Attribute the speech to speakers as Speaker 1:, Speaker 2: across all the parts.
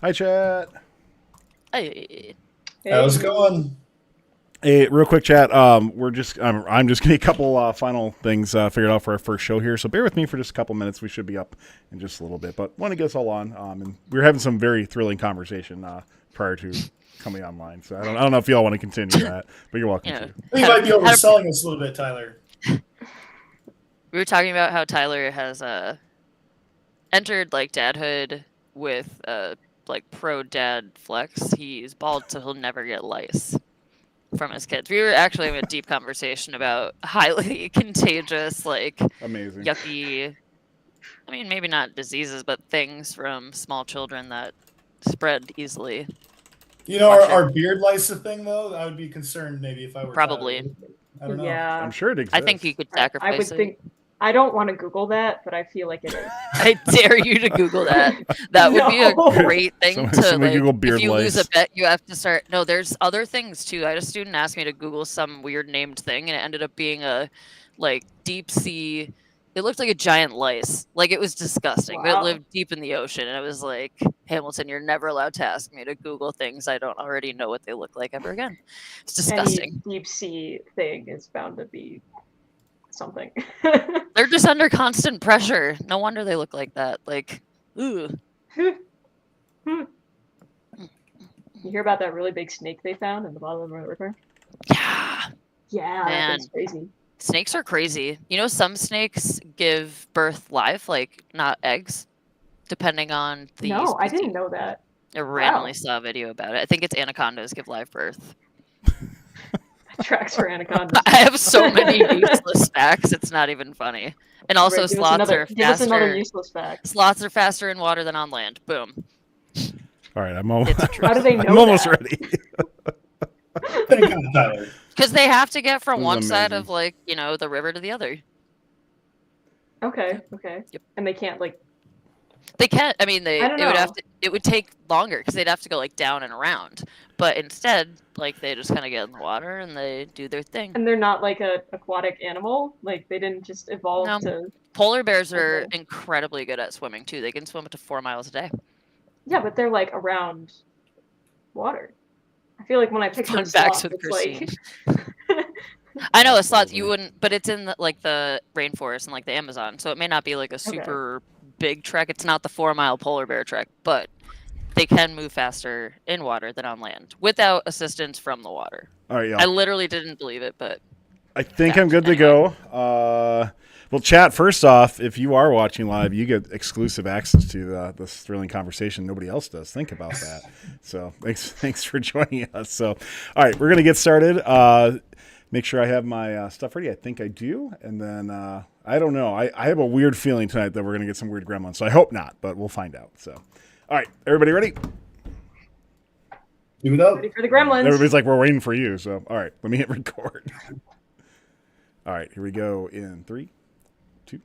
Speaker 1: Hi, chat.
Speaker 2: Hey.
Speaker 3: How's it going?
Speaker 1: Hey, real quick, chat. I'm just getting a couple final things figured out for our first show here. So bear with me for just a couple minutes. We should be up in just a little bit, but want to get us all on. And we were having some very thrilling conversation prior to coming online. So I don't know if y'all want to continue that, but you're welcome to.
Speaker 3: You might be overselling us a little bit, Tyler.
Speaker 2: We were talking about how Tyler has entered like dadhood with like pro dad flex. He's bald, so he'll never get lice from his kids. We were actually having a deep conversation about highly contagious, like
Speaker 1: Amazing,
Speaker 2: yucky. I mean, maybe not diseases, but things from small children that spread easily.
Speaker 3: You know, our beard lice a thing though? I would be concerned maybe if I were
Speaker 2: Probably.
Speaker 3: Tyler. I don't know.
Speaker 4: Yeah.
Speaker 1: I'm sure it exists.
Speaker 2: I think you could sacrifice
Speaker 4: I would
Speaker 2: it.
Speaker 4: think. I don't want to Google that, but I feel like it is.
Speaker 2: I dare you to Google that. That would be a
Speaker 4: No.
Speaker 2: great thing to
Speaker 1: Somebody
Speaker 2: like.
Speaker 1: Google beard
Speaker 2: If you lose a
Speaker 1: lice.
Speaker 2: bet, you have to start. No, there's other things too. I had a student ask me to Google some weird named thing, and it ended up being a like deep sea. It looked like a giant lice. Like it was disgusting, but it
Speaker 4: Wow.
Speaker 2: lived deep in the ocean. And I was like, Hamilton, you're never allowed to ask me to Google things I don't already know what they look like ever again. It's disgusting.
Speaker 4: Any deep sea thing is bound to be something.
Speaker 2: They're just under constant pressure. No wonder they look like that. Like, ooh.
Speaker 4: You hear about that really big snake they found in the bottom of the river?
Speaker 2: Yeah.
Speaker 4: Yeah,
Speaker 2: Man.
Speaker 4: that's crazy.
Speaker 2: Snakes are crazy. You know, some snakes give birth live, like not eggs, depending on the.
Speaker 4: No, I didn't know that.
Speaker 2: I randomly saw a video about it. I think it's anacondas give live birth.
Speaker 4: Tracks for anacondas.
Speaker 2: I have so many useless facts. It's not even funny. And also,
Speaker 4: Right,
Speaker 2: sloths are
Speaker 4: give us another
Speaker 2: faster.
Speaker 4: useless fact.
Speaker 2: Sloths are faster in water than on land. Boom.
Speaker 1: All right,
Speaker 2: It's a truth.
Speaker 4: How do they know
Speaker 1: I'm almost
Speaker 4: that?
Speaker 1: ready.
Speaker 3: Thank you, Tyler.
Speaker 2: Because they have to get from
Speaker 1: This is
Speaker 2: one side
Speaker 1: amazing.
Speaker 2: of like the river to the other.
Speaker 4: Okay.
Speaker 2: Yep.
Speaker 4: And they can't like.
Speaker 2: They can't. I mean,
Speaker 4: I don't
Speaker 2: it would
Speaker 4: know.
Speaker 2: have to. It would take longer because they'd have to go like down and around. But instead, like they just kind of get in the water and they do their thing.
Speaker 4: And they're not like a aquatic animal. Like they didn't just evolve
Speaker 2: No.
Speaker 4: to.
Speaker 2: Polar bears are
Speaker 4: Okay.
Speaker 2: incredibly good at swimming too. They can swim up to 4 miles a day.
Speaker 4: Yeah, but they're like around water. I feel like when I picture
Speaker 2: Fun
Speaker 4: a
Speaker 2: facts
Speaker 4: sloth,
Speaker 2: with
Speaker 4: it's like.
Speaker 2: I know a sloth you wouldn't, but it's in the rainforest and like the Amazon, so it may not be like a
Speaker 4: Okay.
Speaker 2: super big trek. It's not the 4 mile polar bear trek, but they can move faster in water than on land without assistance from the water.
Speaker 1: All right, y'all.
Speaker 2: I literally didn't believe it, but
Speaker 1: I think
Speaker 2: Yeah,
Speaker 1: I'm good to
Speaker 2: anyway.
Speaker 1: go. Well, chat, first off, if you are watching live, you get exclusive access to this thrilling conversation. Nobody else does. Think about that. So thanks for joining us. So, all right, we're going to get started. Make sure I have my stuff ready. I think I do. And then I don't know. I have a weird feeling tonight that we're going to get some weird gremlins. So I hope not, but we'll find out. So, all right, everybody ready?
Speaker 3: Do it up.
Speaker 4: Ready for the gremlins.
Speaker 1: Everybody's like, we're waiting for you. So, all right, let me hit record. All right, here we go in 3, 2.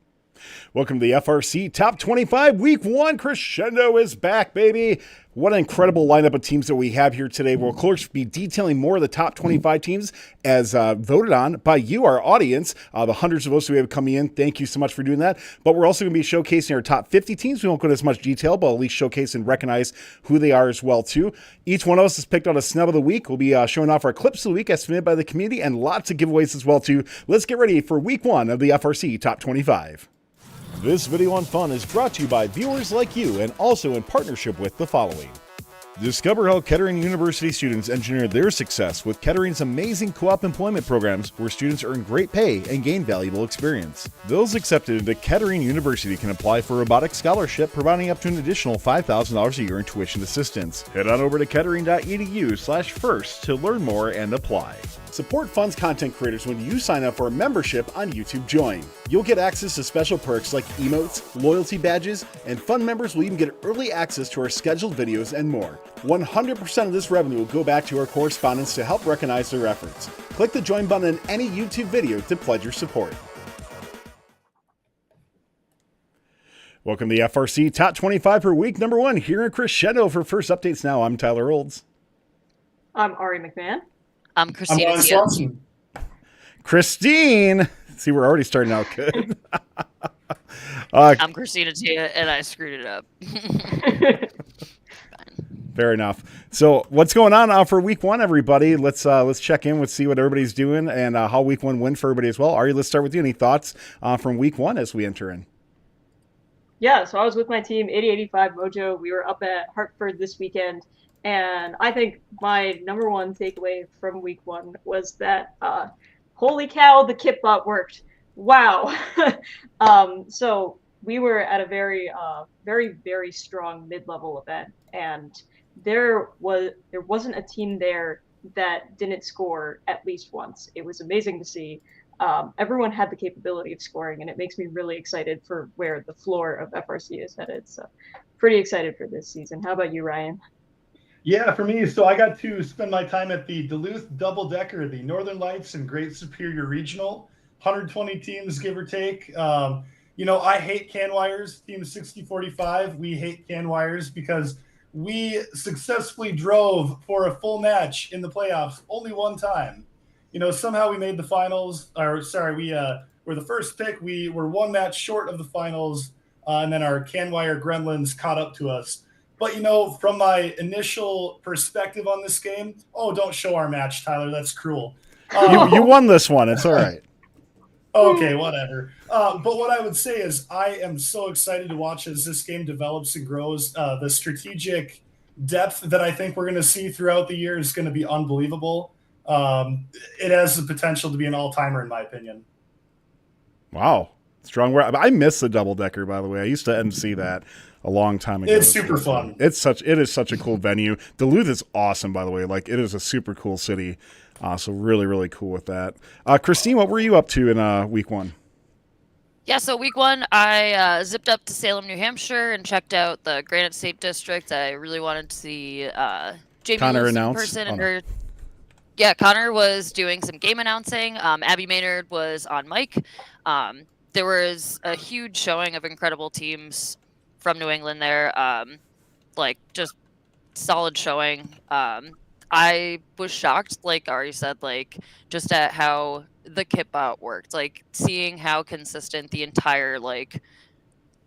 Speaker 1: Welcome to the FRC Top 25 Week 1. Crescendo is back, baby. What an incredible lineup of teams that we have here today. We'll, of course, be detailing more of the top 25 teams as voted on by you, our audience. The hundreds of votes we have coming in. Thank you so much for doing that. But we're also going to be showcasing our top 50 teams. We won't go into as much detail, but at least showcase and recognize who they are as well, too. Each one of us has picked out a snub of the week. We'll be showing off our clips of the week as submitted by the community and lots of giveaways as well, too. Let's get ready for Week 1 of the FRC Top 25. This video on fun is brought to you by viewers like you and also in partnership with the following. Discover how Kettering University students engineer their success with Kettering's amazing co-op employment programs where students earn great pay and gain valuable experience. Those accepted into Kettering University can apply for a robotics scholarship, providing up to an additional $5,000 a year in tuition assistance. Head on over to kettering.edu/first to learn more and apply. Support Fun's content creators when you sign up for a membership on YouTube Join. You'll get access to special perks like emotes, loyalty badges, and Fun members will even get early access to our scheduled videos and more. 100% of this revenue will go back to our correspondents to help recognize their efforts. Click the join button in any YouTube video to pledge your support. Welcome to the FRC Top 25 for week number 1 here in Crescendo. For first updates now, I'm Tyler Olds.
Speaker 4: I'm Ari McMahon.
Speaker 2: I'm
Speaker 3: I'm
Speaker 2: Kristine.
Speaker 3: Ron Swanson.
Speaker 1: Kristine. See, we're already starting out good.
Speaker 2: I'm Christina Tia, and I screwed it up. Fine.
Speaker 1: Fair enough. So what's going on for week one, everybody? Let's check in with see what everybody's doing and how week one went for everybody as well. Ari, let's start with you. Any thoughts from week one as we enter in?
Speaker 4: Yeah, so I was with my team, 8085 Mojo. We were up at Hartford this weekend, and I think my number one takeaway from week one was that, holy cow, the kit bot worked. Wow. So we were at a very, very strong mid-level event, and there wasn't a team there that didn't score at least once. It was amazing to see. Everyone had the capability of scoring, and it makes me really excited for where the floor of FRC is headed. So pretty excited for this season. How about you, Ryan?
Speaker 3: Yeah, for me, so I got to spend my time at the Duluth Double Decker, the Northern Lights and Great Superior Regional, 120 teams, give or take. I hate can wires, Team 6045. We hate can wires because we successfully drove for a full match in the playoffs only one time. Somehow we made the finals, we were the first pick. We were one match short of the finals, and then our Canwire Gremlins caught up to us. But, from my initial perspective on this game, don't show our match, Tyler. That's cruel.
Speaker 1: You won this one. It's all right.
Speaker 3: Okay, whatever. But what I would say is I am so excited to watch as this game develops and grows. The strategic depth that I think we're going to see throughout the year is going to be unbelievable. It has the potential to be an all-timer, in my opinion.
Speaker 1: Wow. Strong word. I miss the double decker, by the way. I used to MC that a long time ago.
Speaker 3: It's super fun.
Speaker 1: It is such a cool venue. Duluth is awesome, by the way. Like, it is a super cool city. So really, really cool with that. Kristine, what were you up to in week one?
Speaker 2: Yeah, so week one, I zipped up to Salem, New Hampshire, and checked out the Granite State District. I really wanted to see Jamie
Speaker 1: Connor
Speaker 2: Lewis in
Speaker 1: announce?
Speaker 2: person.
Speaker 1: Oh, no.
Speaker 2: Yeah, Connor was doing some game announcing. Abby Maynard was on mic. There was a huge showing of incredible teams from New England there. Just solid showing. I was shocked, like Ari said, just at how the kitbot worked. Seeing how consistent the entire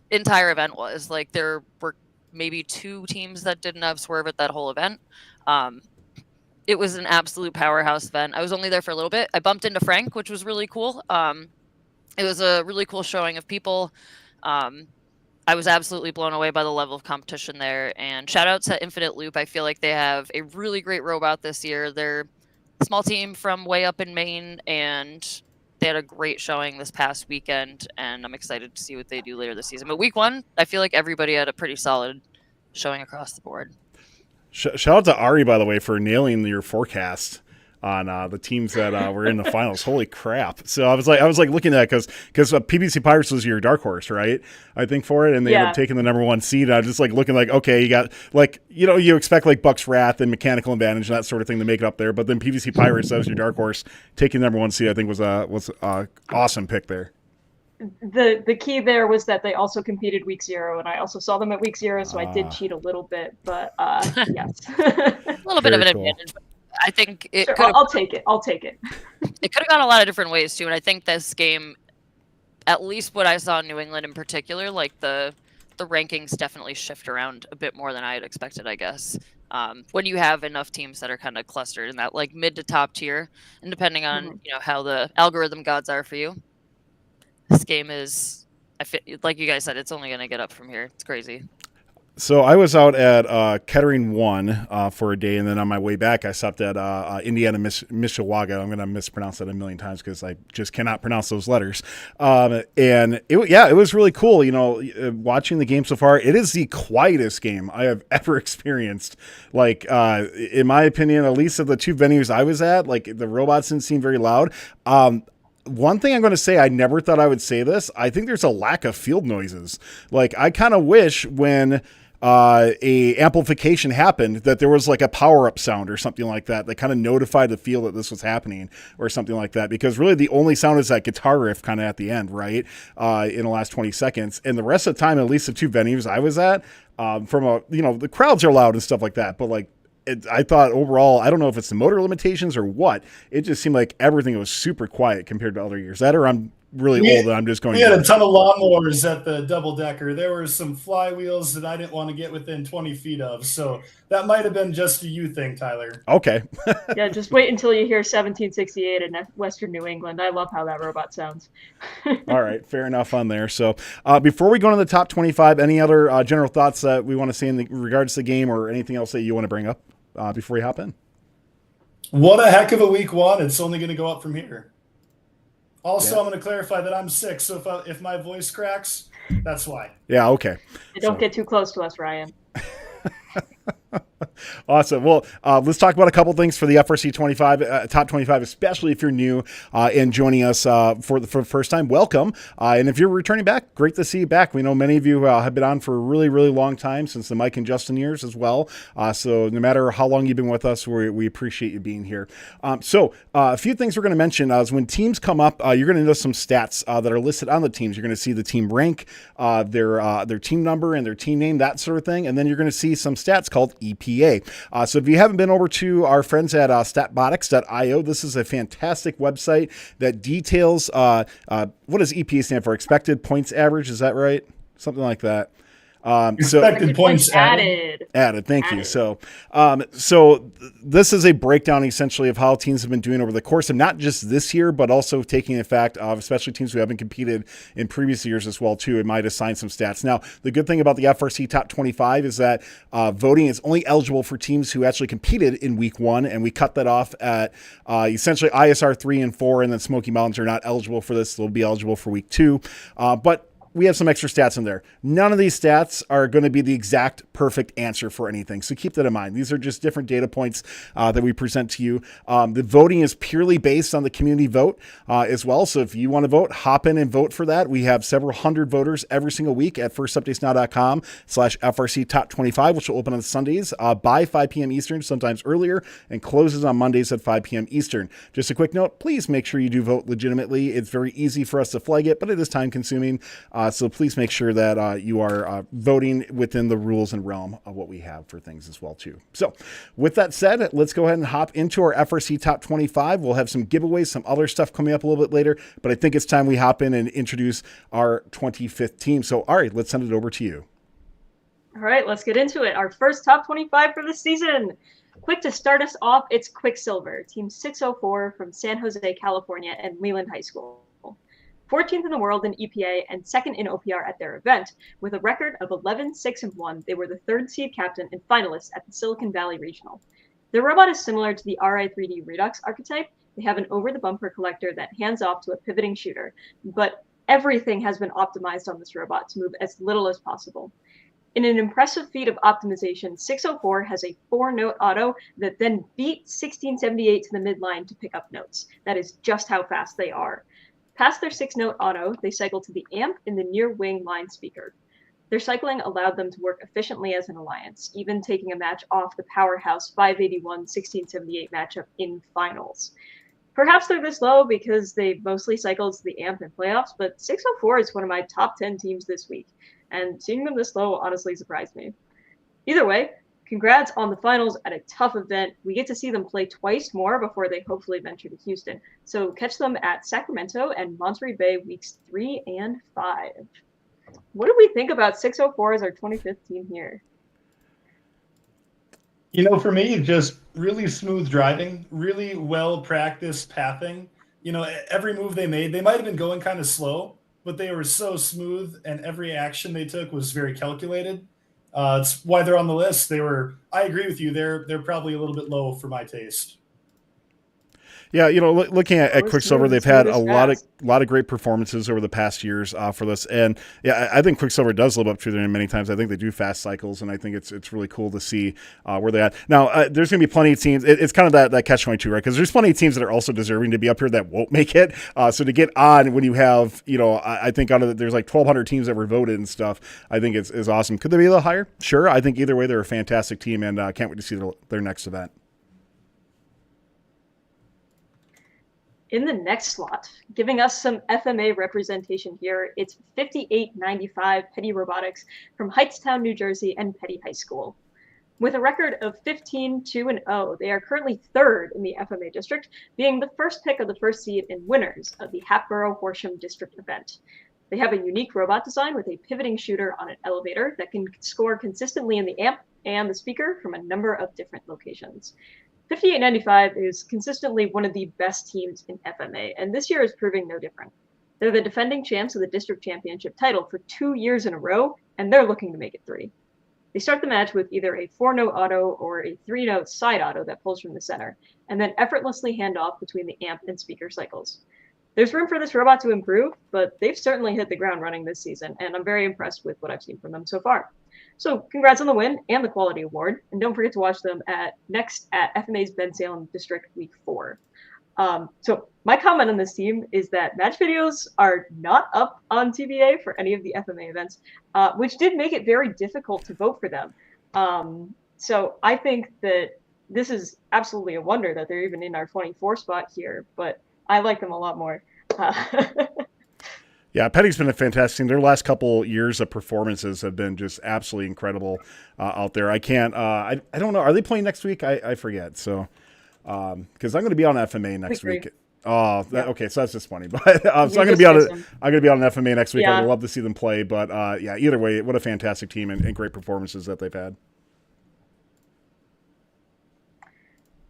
Speaker 2: event was. There were maybe 2 teams that didn't have swerve at that whole event. It was an absolute powerhouse event. I was only there for a little bit. I bumped into Frank, which was really cool. It was a really cool showing of people. I was absolutely blown away by the level of competition there. And shout out to Infinite Loop. I feel like they have a really great robot this year. They're a small team from way up in Maine, and they had a great showing this past weekend. And I'm excited to see what they do later this season. But week one, I feel like everybody had a pretty solid showing across the board.
Speaker 1: Shout out to Ari, by the way, for nailing your forecast on the teams that were in the finals. Holy crap! So I was looking at it because PBC Pirates was your dark horse, right? I think for it, and they ended up taking the number 1 seed. And I was just looking okay, you got you expect Buck's Wrath and Mechanical Advantage and that sort of thing to make it up there, but then PBC Pirates, that was your dark horse, taking the number 1 seed. I think was a awesome pick there.
Speaker 4: The key there was that they also competed week 0, and I also saw them at week 0, so I did cheat a little bit, but yes.
Speaker 2: A little bit of an advantage. I think it
Speaker 4: sure,
Speaker 2: could
Speaker 4: I'll take it.
Speaker 2: It could have gone a lot of different ways too, and I think this game, at least what I saw in New England in particular, the rankings definitely shift around a bit more than I had expected, I guess. When you have enough teams that are kind of clustered in that mid to top tier, and depending on how the algorithm gods are for you, this game is, like you guys said, it's only going to get up from here. It's crazy.
Speaker 1: So I was out at Kettering 1 for a day, and then on my way back, I stopped at Indiana Mishawaka. I'm going to mispronounce that a million times because I just cannot pronounce those letters. And it was really cool. Watching the game so far, it is the quietest game I have ever experienced. In my opinion, at least of the 2 venues I was at, the robots didn't seem very loud. One thing I'm going to say, I never thought I would say this. I think there's a lack of field noises. I kind of wish when a amplification happened that there was a power-up sound or something like that kind of notified the field that this was happening or something like that, because really the only sound is that guitar riff kind of at the end, right, in the last 20 seconds. And the rest of the time, at least the 2 venues I was at, the crowds are loud and stuff like that, but I thought overall, I don't know if it's the motor limitations or what, it just seemed like everything was super quiet compared to other years. That or I'm really old and I'm just going.
Speaker 3: We had a ton of lawnmowers at the double decker. There were some flywheels that I didn't want to get within 20 feet of. So that might have been just a you thing, Tyler.
Speaker 1: Okay.
Speaker 4: Yeah, just wait until you hear 1768 in Western New England. I love how that robot sounds.
Speaker 1: All right, fair enough on there. So before we go into the top 25, any other general thoughts that we want to say in regards to the game or anything else that you want to bring up before we hop in?
Speaker 3: What a heck of a week one. It's only going to go up from here. Also,
Speaker 1: yeah.
Speaker 3: I'm going to clarify that I'm sick, so if my voice cracks, that's why.
Speaker 1: Yeah, okay.
Speaker 4: Don't get too close to us, Ryan.
Speaker 1: Awesome. Well, let's talk about a couple things for the FRC 25, top 25, especially if you're new and joining us for the first time. Welcome. And if you're returning back, great to see you back. We know many of you have been on for a really, really long time, since the Mike and Justin years as well. So no matter how long you've been with us, we appreciate you being here. So a few things we're going to mention is when teams come up, you're going to notice some stats that are listed on the teams. You're going to see the team rank, their team number and their team name, that sort of thing. And then you're going to see some stats called EPA. So if you haven't been over to our friends at statbotics.io, this is a fantastic website that details what does EPA stand for? Expected points average. Is that right? Something like that.
Speaker 3: Expected points added.
Speaker 1: Thank you. So this is a breakdown essentially of how teams have been doing over the course of not just this year, but also taking effect of especially teams who haven't competed in previous years as well too. It might assign some stats. Now, the good thing about the FRC Top 25 is that voting is only eligible for teams who actually competed in week one, and we cut that off at essentially ISR 3 and 4, and then Smoky Mountains are not eligible for this. They'll be eligible for week 2, but we have some extra stats in there. None of these stats are going to be the exact perfect answer for anything. So keep that in mind. These are just different data points that we present to you. The voting is purely based on the community vote as well. So if you want to vote, hop in and vote for that. We have several hundred voters every single week at firstupdatesnow.com/FRC Top 25, which will open on Sundays by 5 p.m. Eastern, sometimes earlier, and closes on Mondays at 5 p.m. Eastern. Just a quick note, please make sure you do vote legitimately. It's very easy for us to flag it, but it is time consuming. So please make sure that you are voting within the rules and realm of what we have for things as well too. So with that said, let's go ahead and hop into our FRC Top 25. We'll have some giveaways, some other stuff coming up a little bit later, but I think it's time we hop in and introduce our 25th team. So, all right, let's send it over to you.
Speaker 4: All right, let's get into it. Our first top 25 for the season. Quick to start us off, it's Quicksilver, Team 604 from San Jose, California, and Leland High School. 14th in the world in EPA and second in OPR at their event. With a record of 11-6-1, they were the third seed captain and finalists at the Silicon Valley Regional. Their robot is similar to the RI3D Redux archetype. They have an over-the-bumper collector that hands off to a pivoting shooter, but everything has been optimized on this robot to move as little as possible. In an impressive feat of optimization, 604 has a 4-note auto that then beat 1678 to the midline to pick up notes. That is just how fast they are. Past their 6-note auto, they cycle to the amp in the near wing line speaker. Their cycling allowed them to work efficiently as an alliance, even taking a match off the powerhouse 581-1678 matchup in finals. Perhaps they're this low because they mostly cycled to the amp in playoffs, but 604 is one of my top 10 teams this week, and seeing them this low honestly surprised me. Either way, congrats on the finals at a tough event. We get to see them play twice more before they hopefully venture to Houston. So catch them at Sacramento and Monterey Bay weeks 3 and 5. What do we think about 604 as our 25th team here?
Speaker 3: You know, for me, just really smooth driving, really well-practiced pathing. You know, every move they made, they might have been going kind of slow, but they were so smooth, and every action they took was very calculated. It's why they're on the list. I agree with you. They're probably a little bit low for my taste.
Speaker 1: Yeah, you know, looking at Quicksilver, they've had a lot of great performances over the past years for this, and yeah, I think Quicksilver does live up to their name many times. I think they do fast cycles, and I think it's really cool to see where they're at. Now, there's going to be plenty of teams. It's kind of that catch-22, right? Because there's plenty of teams that are also deserving to be up here that won't make it. So to get on when you have, you know, I think there's like 1,200 teams that were voted and stuff. I think it's awesome. Could they be a little higher? Sure. I think either way they're a fantastic team, and can't wait to see their next event.
Speaker 4: In the next slot, giving us some FMA representation here, it's 5895 Petty Robotics from Hightstown, New Jersey, and Petty High School. With a record of 15-2-0, they are currently third in the FMA district, being the first pick of the first seed and winners of the Hatboro-Horsham district event. They have a unique robot design with a pivoting shooter on an elevator that can score consistently in the amp and the speaker from a number of different locations. 5895 is consistently one of the best teams in FMA, and this year is proving no different. They're the defending champs of the district championship title for 2 years in a row, and they're looking to make it 3. They start the match with either a 4-note auto or a 3-note side auto that pulls from the center, and then effortlessly hand off between the amp and speaker cycles. There's room for this robot to improve, but they've certainly hit the ground running this season, and I'm very impressed with what I've seen from them so far. So congrats on the win and the quality award, and don't forget to watch them next at FMA's Ben Salem District Week 4. So my comment on this team is that match videos are not up on TBA for any of the FMA events, which did make it very difficult to vote for them. So I think that this is absolutely a wonder that they're even in our 24 spot here, but I like them a lot more.
Speaker 1: Yeah, Petty's been a fantastic team. Their last couple years of performances have been just absolutely incredible out there. I can't, I don't know. Are they playing next week? I forget. So, because I'm going to be on FMA next week. Oh, okay. So that's just funny. But so I'm going to be on FMA next week. I would love to see them play. But yeah, either way, what a fantastic team and great performances that they've had.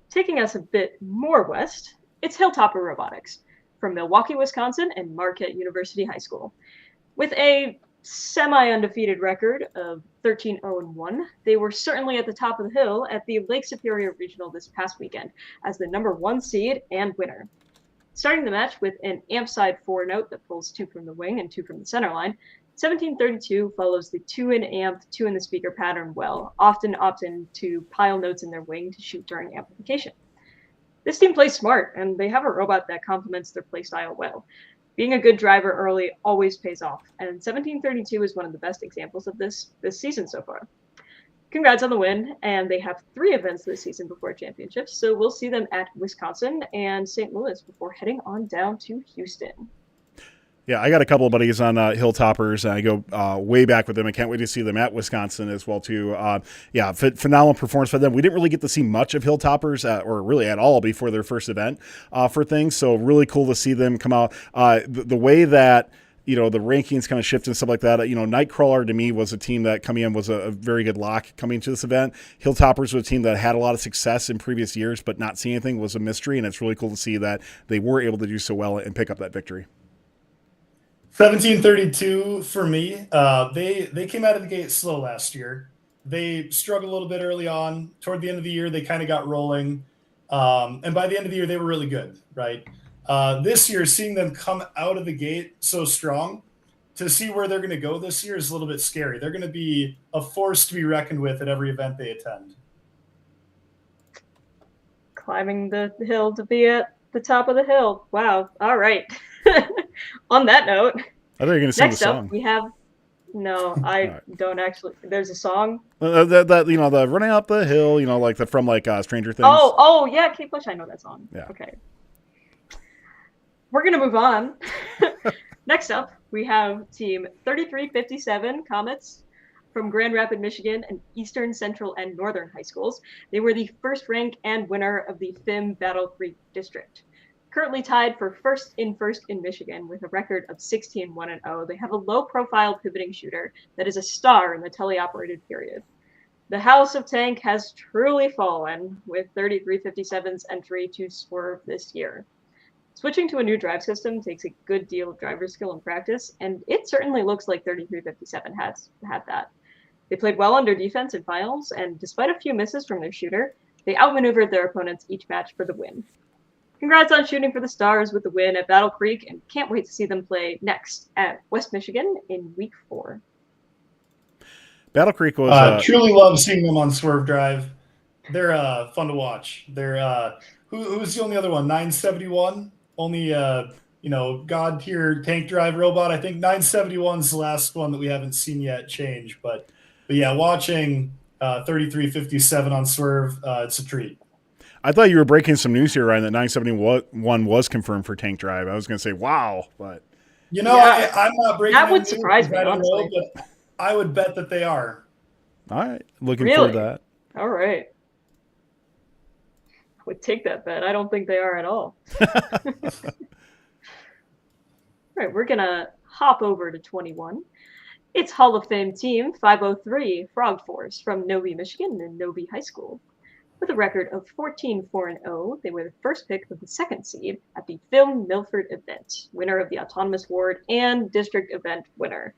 Speaker 4: Taking us a bit more west, it's Hilltopper Robotics from Milwaukee, Wisconsin, and Marquette University High School. With a semi-undefeated record of 13-0-1, they were certainly at the top of the hill at the Lake Superior Regional this past weekend as the number 1 seed and winner. Starting the match with an amp side 4-note that pulls 2 from the wing and 2 from the center line, 1732 follows the 2 in amp, 2 in the speaker pattern well, often opting to pile notes in their wing to shoot during amplification. This team plays smart, and they have a robot that complements their playstyle well. Being a good driver early always pays off, and 1732 is one of the best examples of this season so far. Congrats on the win, and they have 3 events this season before championships, so we'll see them at Wisconsin and St. Louis before heading on down to Houston.
Speaker 1: Yeah, I got a couple of buddies on Hilltoppers, and I go way back with them. I can't wait to see them at Wisconsin as well, too. Yeah, phenomenal performance for them. We didn't really get to see much of Hilltoppers, or really at all, before their first event for things, so really cool to see them come out. The way that, the rankings kind of shift and stuff like that, Nightcrawler to me was a team that coming in was a very good lock coming to this event. Hilltoppers was a team that had a lot of success in previous years, but not seeing anything was a mystery, and it's really cool to see that they were able to do so well and pick up that victory.
Speaker 3: 1732 for me. They came out of the gate slow last year. They struggled a little bit early on. Toward the end of the year, they kind of got rolling. And by the end of the year, they were really good, right? This year, seeing them come out of the gate so strong, to see where they're going to go this year is a little bit scary. They're going to be a force to be reckoned with at every event they attend.
Speaker 4: Climbing the hill to be at the top of the hill. Wow. All right. On that note,
Speaker 1: I thought you were going to sing
Speaker 4: next
Speaker 1: the song.
Speaker 4: up we have don't actually. There's a song.
Speaker 1: The running up the hill, from Stranger Things.
Speaker 4: Oh yeah, Kate Bush. I know that song.
Speaker 1: Yeah.
Speaker 4: Okay. We're gonna move on. Next up, we have Team 3357 Comets from Grand Rapids, Michigan, and Eastern, Central, and Northern high schools. They were the first rank and winner of the FIM Battle Creek District. Currently tied for first in Michigan with a record of 16-1-0, they have a low-profile pivoting shooter that is a star in the teleoperated period. The House of Tank has truly fallen with 3357's entry to Swerve this year. Switching to a new drive system takes a good deal of driver skill and practice, and it certainly looks like 3357 has had that. They played well under defense in finals, and despite a few misses from their shooter, they outmaneuvered their opponents each match for the win. Congrats on shooting for the Stars with the win at Battle Creek, and can't wait to see them play next at West Michigan in Week 4.
Speaker 1: Battle Creek was...
Speaker 3: truly love seeing them on Swerve Drive. They're fun to watch. They're who's the only other one? 971? Only, God-tier tank drive robot. I think 971's the last one that we haven't seen yet change. But yeah, watching 3357 on Swerve, it's a treat.
Speaker 1: I thought you were breaking some news here, Ryan, that 971 was confirmed for tank drive. I was going to say, wow, but
Speaker 3: I'm not breaking.
Speaker 4: That would surprise me,
Speaker 3: I don't
Speaker 4: honestly.
Speaker 3: know, but I would bet that they are.
Speaker 1: All right, looking forward to that.
Speaker 4: All right. Would take that bet. I don't think they are at all. All right, we're gonna hop over to 21. It's Hall of Fame team 503 Frog Force from Novi, Michigan, and Novi High School. With a record of 14-4-0, they were the first pick of the second seed at the Phil Milford event, winner of the Autonomous Ward and District event winner.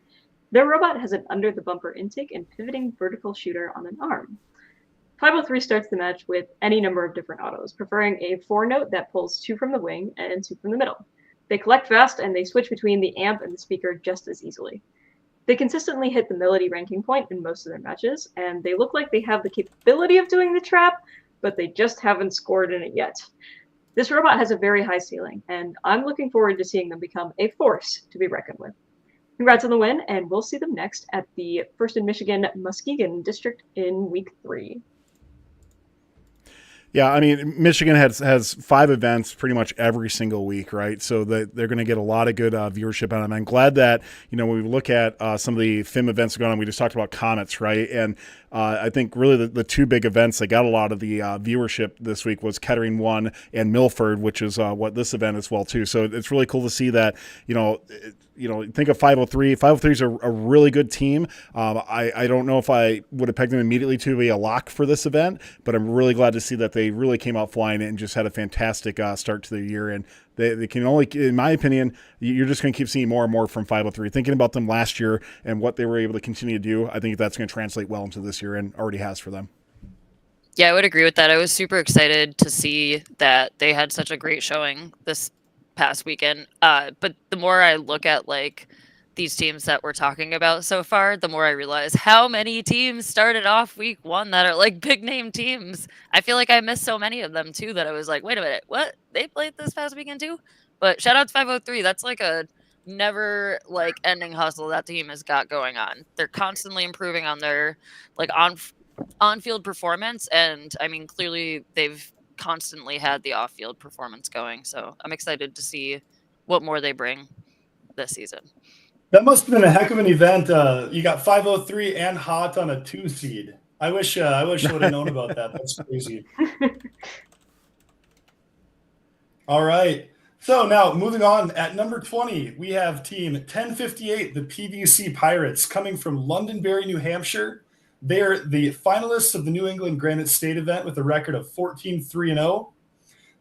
Speaker 4: Their robot has an under-the-bumper intake and pivoting vertical shooter on an arm. 503 starts the match with any number of different autos, preferring a 4-note that pulls 2 from the wing and 2 from the middle. They collect fast and they switch between the amp and the speaker just as easily. They consistently hit the melody ranking point in most of their matches, and they look like they have the capability of doing the trap, but they just haven't scored in it yet. This robot has a very high ceiling, and I'm looking forward to seeing them become a force to be reckoned with. Congrats on the win, and we'll see them next at the First in Michigan Muskegon District in Week 3.
Speaker 1: Yeah, I mean, Michigan has 5 events pretty much every single week, right? So they're going to get a lot of good viewership out of them. I'm glad that, when we look at some of the FIM events going on, we just talked about Comets, right? And I think really the 2 big events that got a lot of the viewership this week was Kettering 1 and Milford, which is what this event as well, too. So it's really cool to see that, think of 503. 503 is a really good team. I don't know if I would have pegged them immediately to be a lock for this event, but I'm really glad to see that they really came out flying and just had a fantastic start to the year. And they can only, in my opinion, you're just going to keep seeing more and more from 503. Thinking about them last year and what they were able to continue to do, I think that's going to translate well into this year and already has for them.
Speaker 2: Yeah, I would agree with that. I was super excited to see that they had such a great showing this past weekend. But the more I look at these teams that we're talking about so far, the more I realize how many teams started off week 1 that are big name teams. I feel like I missed so many of them too that I was like, wait a minute, what? They played this past weekend too? But shout out to 503. That's a never ending hustle that team has got going on. They're constantly improving on their on-field performance, and I mean, clearly they've constantly had the off-field performance going. So I'm excited to see what more they bring this season.
Speaker 3: That must have been a heck of an event. You got 503 and Hot on a 2 seed. I wish I would have known about that. That's crazy. All right. So now moving on, at number 20, we have team 1058, the PVC Pirates, coming from Londonderry, New Hampshire. They're the finalists of the New England Granite State event with a record of 14-3-0.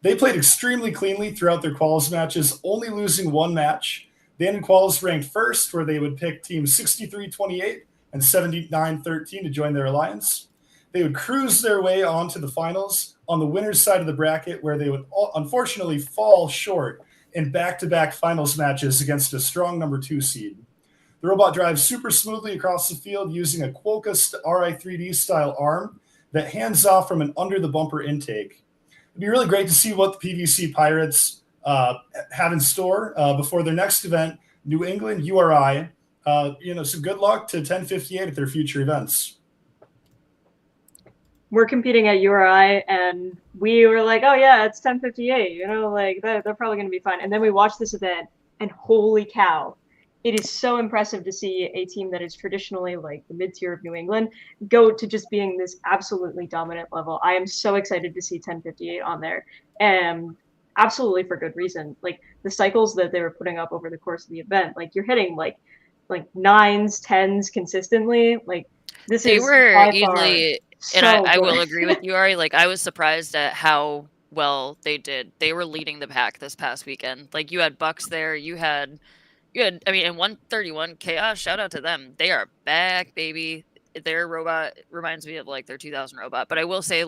Speaker 3: They played extremely cleanly throughout their quals matches, only losing 1 match. They ended quals ranked first, where they would pick teams 63-28 and 79-13 to join their alliance. They would cruise their way onto the finals on the winner's side of the bracket, where they would unfortunately fall short in back-to-back finals matches against a strong number 2 seed. The robot drives super smoothly across the field using a Quokka RI3D style arm that hands off from an under-the-bumper intake. It'd be really great to see what the PVC Pirates have in store before their next event, New England URI. So good luck to 1058 at their future events.
Speaker 4: We're competing at URI, and we were like, oh yeah, it's 1058, they're probably going to be fine. And then we watched this event, and holy cow, it is so impressive to see a team that is traditionally the mid-tier of New England go to just being this absolutely dominant level. I am so excited to see 1058 on there, and absolutely for good reason. The cycles that they were putting up over the course of the event, you're hitting like 9s, 10s consistently.
Speaker 2: They were easily, and I will agree with you, Ari. I was surprised at how well they did. They were leading the pack this past weekend. You had Bucks there. You had, in 131 Chaos. Shout out to them. They are back, baby. Their robot reminds me of their 2000 robot. But I will say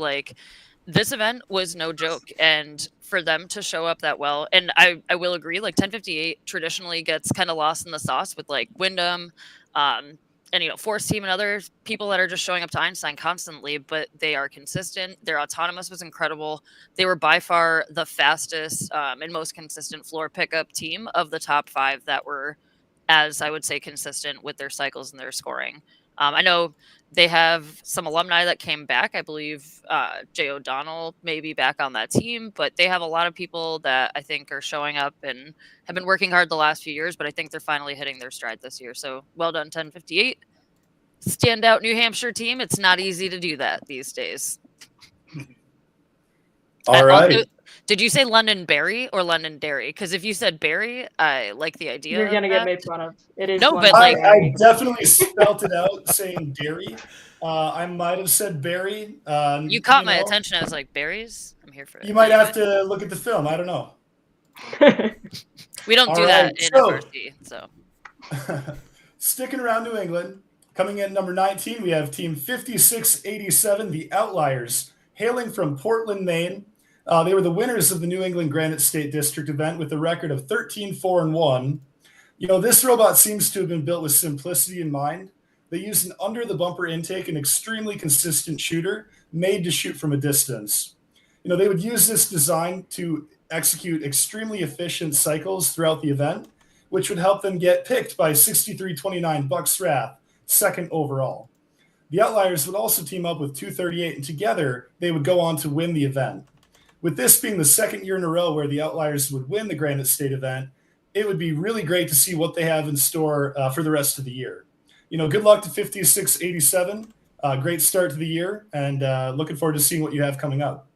Speaker 2: this event was no joke, and for them to show up that well, and I will agree, 1058 traditionally gets kind of lost in the sauce with Wyndham, and Force Team and other people that are just showing up to Einstein constantly, but they are consistent. Their autonomous was incredible. They were by far the fastest and most consistent floor pickup team of the top 5 that were, as I would say, consistent with their cycles and their scoring. I know they have some alumni that came back. I believe Jay O'Donnell may be back on that team, but they have a lot of people that I think are showing up and have been working hard the last few years, but I think they're finally hitting their stride this year. So well done, 1058. standout New Hampshire team. It's not easy to do that these days.
Speaker 3: All right.
Speaker 2: Did you say Londonderry or Londonderry? Because if you said Berry, I like the idea.
Speaker 4: You're gonna
Speaker 2: of
Speaker 4: get
Speaker 2: that.
Speaker 4: made fun of. It is.
Speaker 2: No, but
Speaker 3: I
Speaker 2: like,
Speaker 3: definitely spelt it out saying dairy. I might have said berry.
Speaker 2: you caught my attention. I was like, berries? I'm here for it.
Speaker 3: You might have to look at the film. I don't know.
Speaker 2: We don't
Speaker 3: All
Speaker 2: do that
Speaker 3: right,
Speaker 2: in
Speaker 3: so-
Speaker 2: FRC, so.
Speaker 3: Sticking around New England, coming in at number 19, we have Team 5687, the Outliers, hailing from Portland, Maine. They were the winners of the New England Granite State District event with a record of 13-4-1. You know, this robot seems to have been built with simplicity in mind. They used an under-the-bumper intake, an extremely consistent shooter made to shoot from a distance. You know, they would use this design to execute extremely efficient cycles throughout the event, which would help them get picked by 6329 Bucks Wrath, second overall. The Outliers would also team up with 238, and together they would go on to win the event. With this being the second year in a row where the Outliers would win the Granite State event, it would be really great to see what they have in store for the rest of the year. You know, good luck to 5687. Great start to the year, and looking forward to seeing what you have coming up.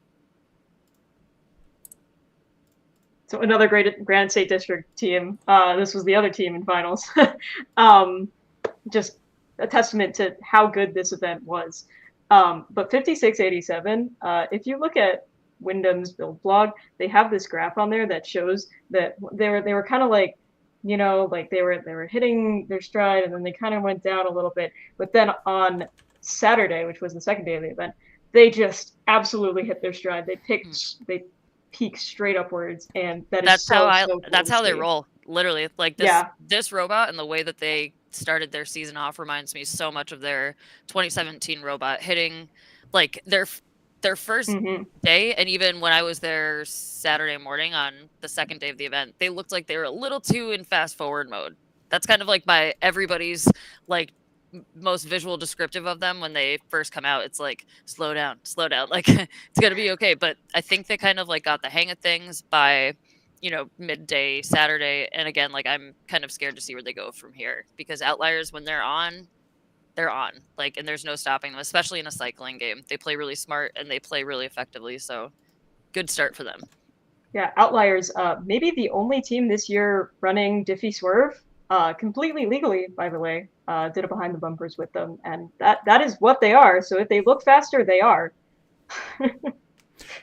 Speaker 4: So another great Granite State District team. This was the other team in finals. Just a testament to how good this event was. But 5687, if you look at Wyndham's build blog, they have this graph on there that shows that they were kind of like, you know, like they were hitting their stride, and then they kind of went down a little bit. But then on Saturday, which was the second day of the event, they just absolutely hit their stride. They peak straight upwards, and that's
Speaker 2: how
Speaker 4: cool
Speaker 2: that's how they
Speaker 4: see.
Speaker 2: roll. Literally, like this robot and the way that they started their season off reminds me so much of their 2017 robot hitting, like their first day, and even when I was there Saturday morning on the second day of the event, they looked like they were a little too in fast forward mode. That's kind of like everybody's like most visual descriptive of them when they first come out. It's like slow down, like it's gonna be okay. But I think they kind of like got the hang of things by, you know, midday Saturday. And again, like I'm kind of scared to see where they go from here, because Outliers, when they're on, like, and there's no stopping them, especially in a cycling game. They play really smart and they play really effectively. So good start for them.
Speaker 4: Yeah, Outliers, maybe the only team this year running Diffie Swerve, completely legally, by the way. Did it behind the bumpers with them, and that is what they are. So if they look faster, they are.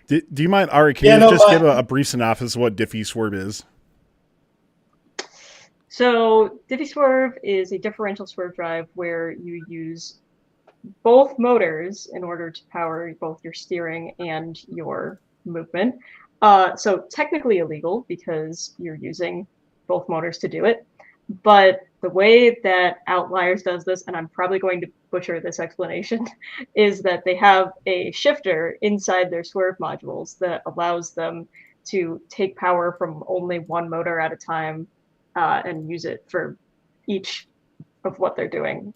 Speaker 1: Do you mind, Ari, can you just give a brief synopsis of what Diffie Swerve is?
Speaker 4: So Diffie Swerve is a differential swerve drive where you use both motors in order to power both your steering and your movement. So technically illegal because you're using both motors to do it. But the way that Outliers does this, and I'm probably going to butcher this explanation, is that they have a shifter inside their swerve modules that allows them to take power from only one motor at a time and use it for each of what they're doing.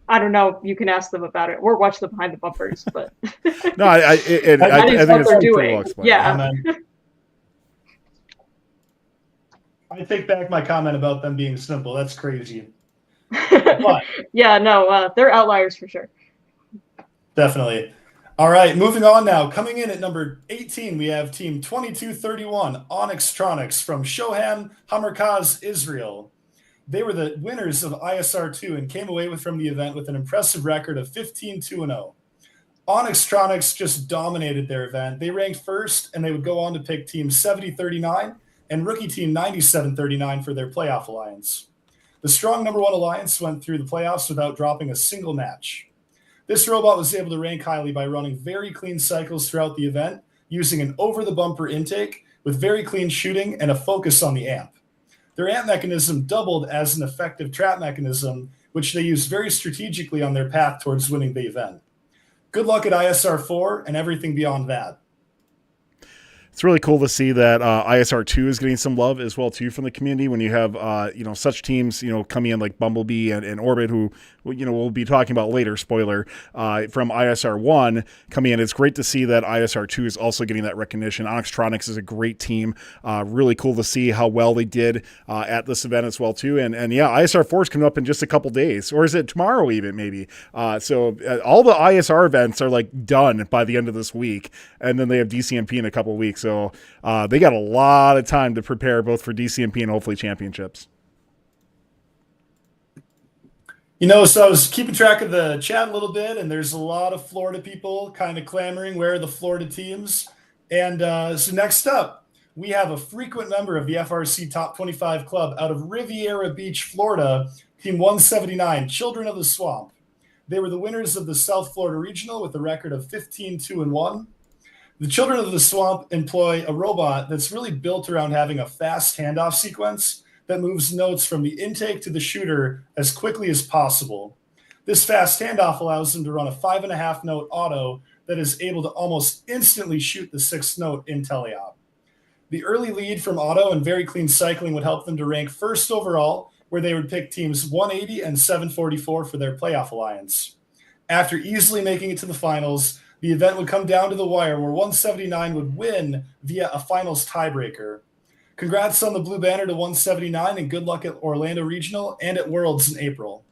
Speaker 4: I don't know. You can ask them about it or watch them behind the bumpers. But
Speaker 1: no, I think it's
Speaker 4: they're
Speaker 1: pretty
Speaker 4: doing.
Speaker 1: well explained.
Speaker 4: Yeah.
Speaker 3: I take back my comment about them being simple. That's crazy.
Speaker 4: Yeah, no, they're Outliers for sure.
Speaker 3: Definitely. All right, moving on now. Coming in at number 18, we have Team 2231, Onyxtronics from Shoham Hamerkaz, Israel. They were the winners of ISR2 and came away from the event with an impressive record of 15-2-0. Onyxtronics just dominated their event. They ranked first, and they would go on to pick Team 7039 and rookie Team 9739 for their playoff alliance. The strong number one alliance went through the playoffs without dropping a single match. This robot was able to rank highly by running very clean cycles throughout the event, using an over-the-bumper intake with very clean shooting and a focus on the amp. Their amp mechanism doubled as an effective trap mechanism, which they used very strategically on their path towards winning the event. Good luck at ISR4 and everything beyond that.
Speaker 1: It's really cool to see that ISR2 is getting some love as well too from the community. When you have such teams coming in like Bumblebee and Orbit, who we'll be talking about later. Spoiler from ISR1 coming in. It's great to see that ISR2 is also getting that recognition. Onyxtronics is a great team. Really cool to see how well they did at this event as well too. And yeah, ISR4 is coming up in just a couple days, or is it tomorrow even maybe? So all the ISR events are like done by the end of this week, and then they have DCMP in a couple of weeks. So they got a lot of time to prepare both for DCMP and hopefully championships.
Speaker 3: So I was keeping track of the chat a little bit, and there's a lot of Florida people kind of clamoring, where are the Florida teams? And so next up, we have a frequent member of the FRC Top 25 Club out of Riviera Beach, Florida, Team 179, Children of the Swamp. They were the winners of the South Florida Regional with a record of 15-2-1. The Children of the Swamp employ a robot that's really built around having a fast handoff sequence that moves notes from the intake to the shooter as quickly as possible. This fast handoff allows them to run a 5.5 note auto that is able to almost instantly shoot the 6th note in teleop. The early lead from auto and very clean cycling would help them to rank first overall, where they would pick teams 180 and 744 for their playoff alliance. After easily making it to the finals, the event would come down to the wire, where 179 would win via a finals tiebreaker. Congrats on the blue banner to 179, and good luck at Orlando Regional and at Worlds in April.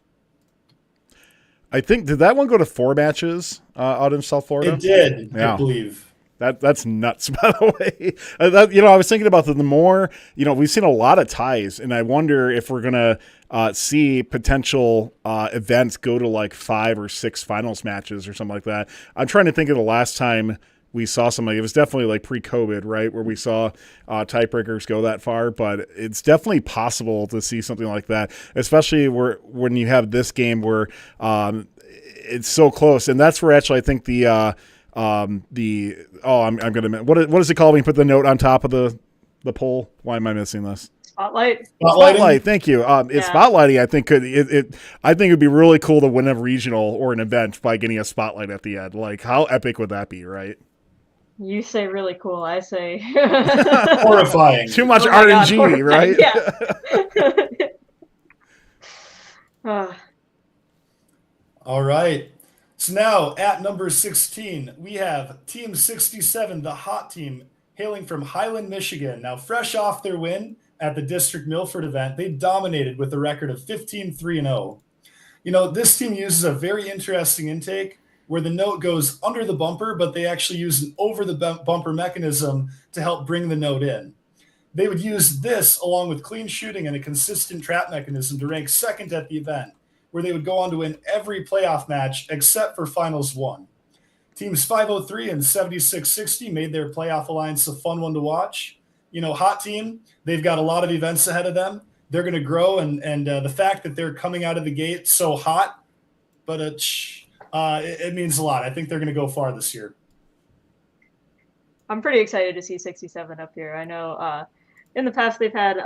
Speaker 1: I think, did that one go to 4 matches out in South Florida?
Speaker 3: It did,
Speaker 1: yeah.
Speaker 3: I believe.
Speaker 1: That's nuts, by the way. I was thinking about the more, we've seen a lot of ties, and I wonder if we're going to see potential events go to like 5 or 6 finals matches or something like that. I'm trying to think of the last time we saw something. It was definitely like pre-COVID, right, where we saw tiebreakers go that far, but it's definitely possible to see something like that, especially when you have this game where it's so close. And that's where actually I think I'm gonna, what is it called when you put the note on top of the poll? Why am I missing this? Spotlight. Thank you. It's spotlighting. I think I think it'd be really cool to win a regional or an event by getting a spotlight at the end. Like, how epic would that be, right?
Speaker 4: You say really cool. I say
Speaker 3: horrifying.
Speaker 1: Too much RNG, right?
Speaker 4: Yeah.
Speaker 3: All right. So now at number 16, we have Team 67, the hot team, hailing from Highland, Michigan. Now, fresh off their win at the District Milford event, they dominated with a record of 15-3-0. This team uses a very interesting intake where the note goes under the bumper, but they actually use an over-the-bumper mechanism to help bring the note in. They would use this along with clean shooting and a consistent trap mechanism to rank second at the event, where they would go on to win every playoff match except for Finals 1. Teams 503 and 7660 made their playoff alliance a fun one to watch. Hot team, they've got a lot of events ahead of them. They're going to grow, and the fact that they're coming out of the gate so hot, but it means a lot. I think they're going to go far this year.
Speaker 4: I'm pretty excited to see 67 up here. I know in the past they've had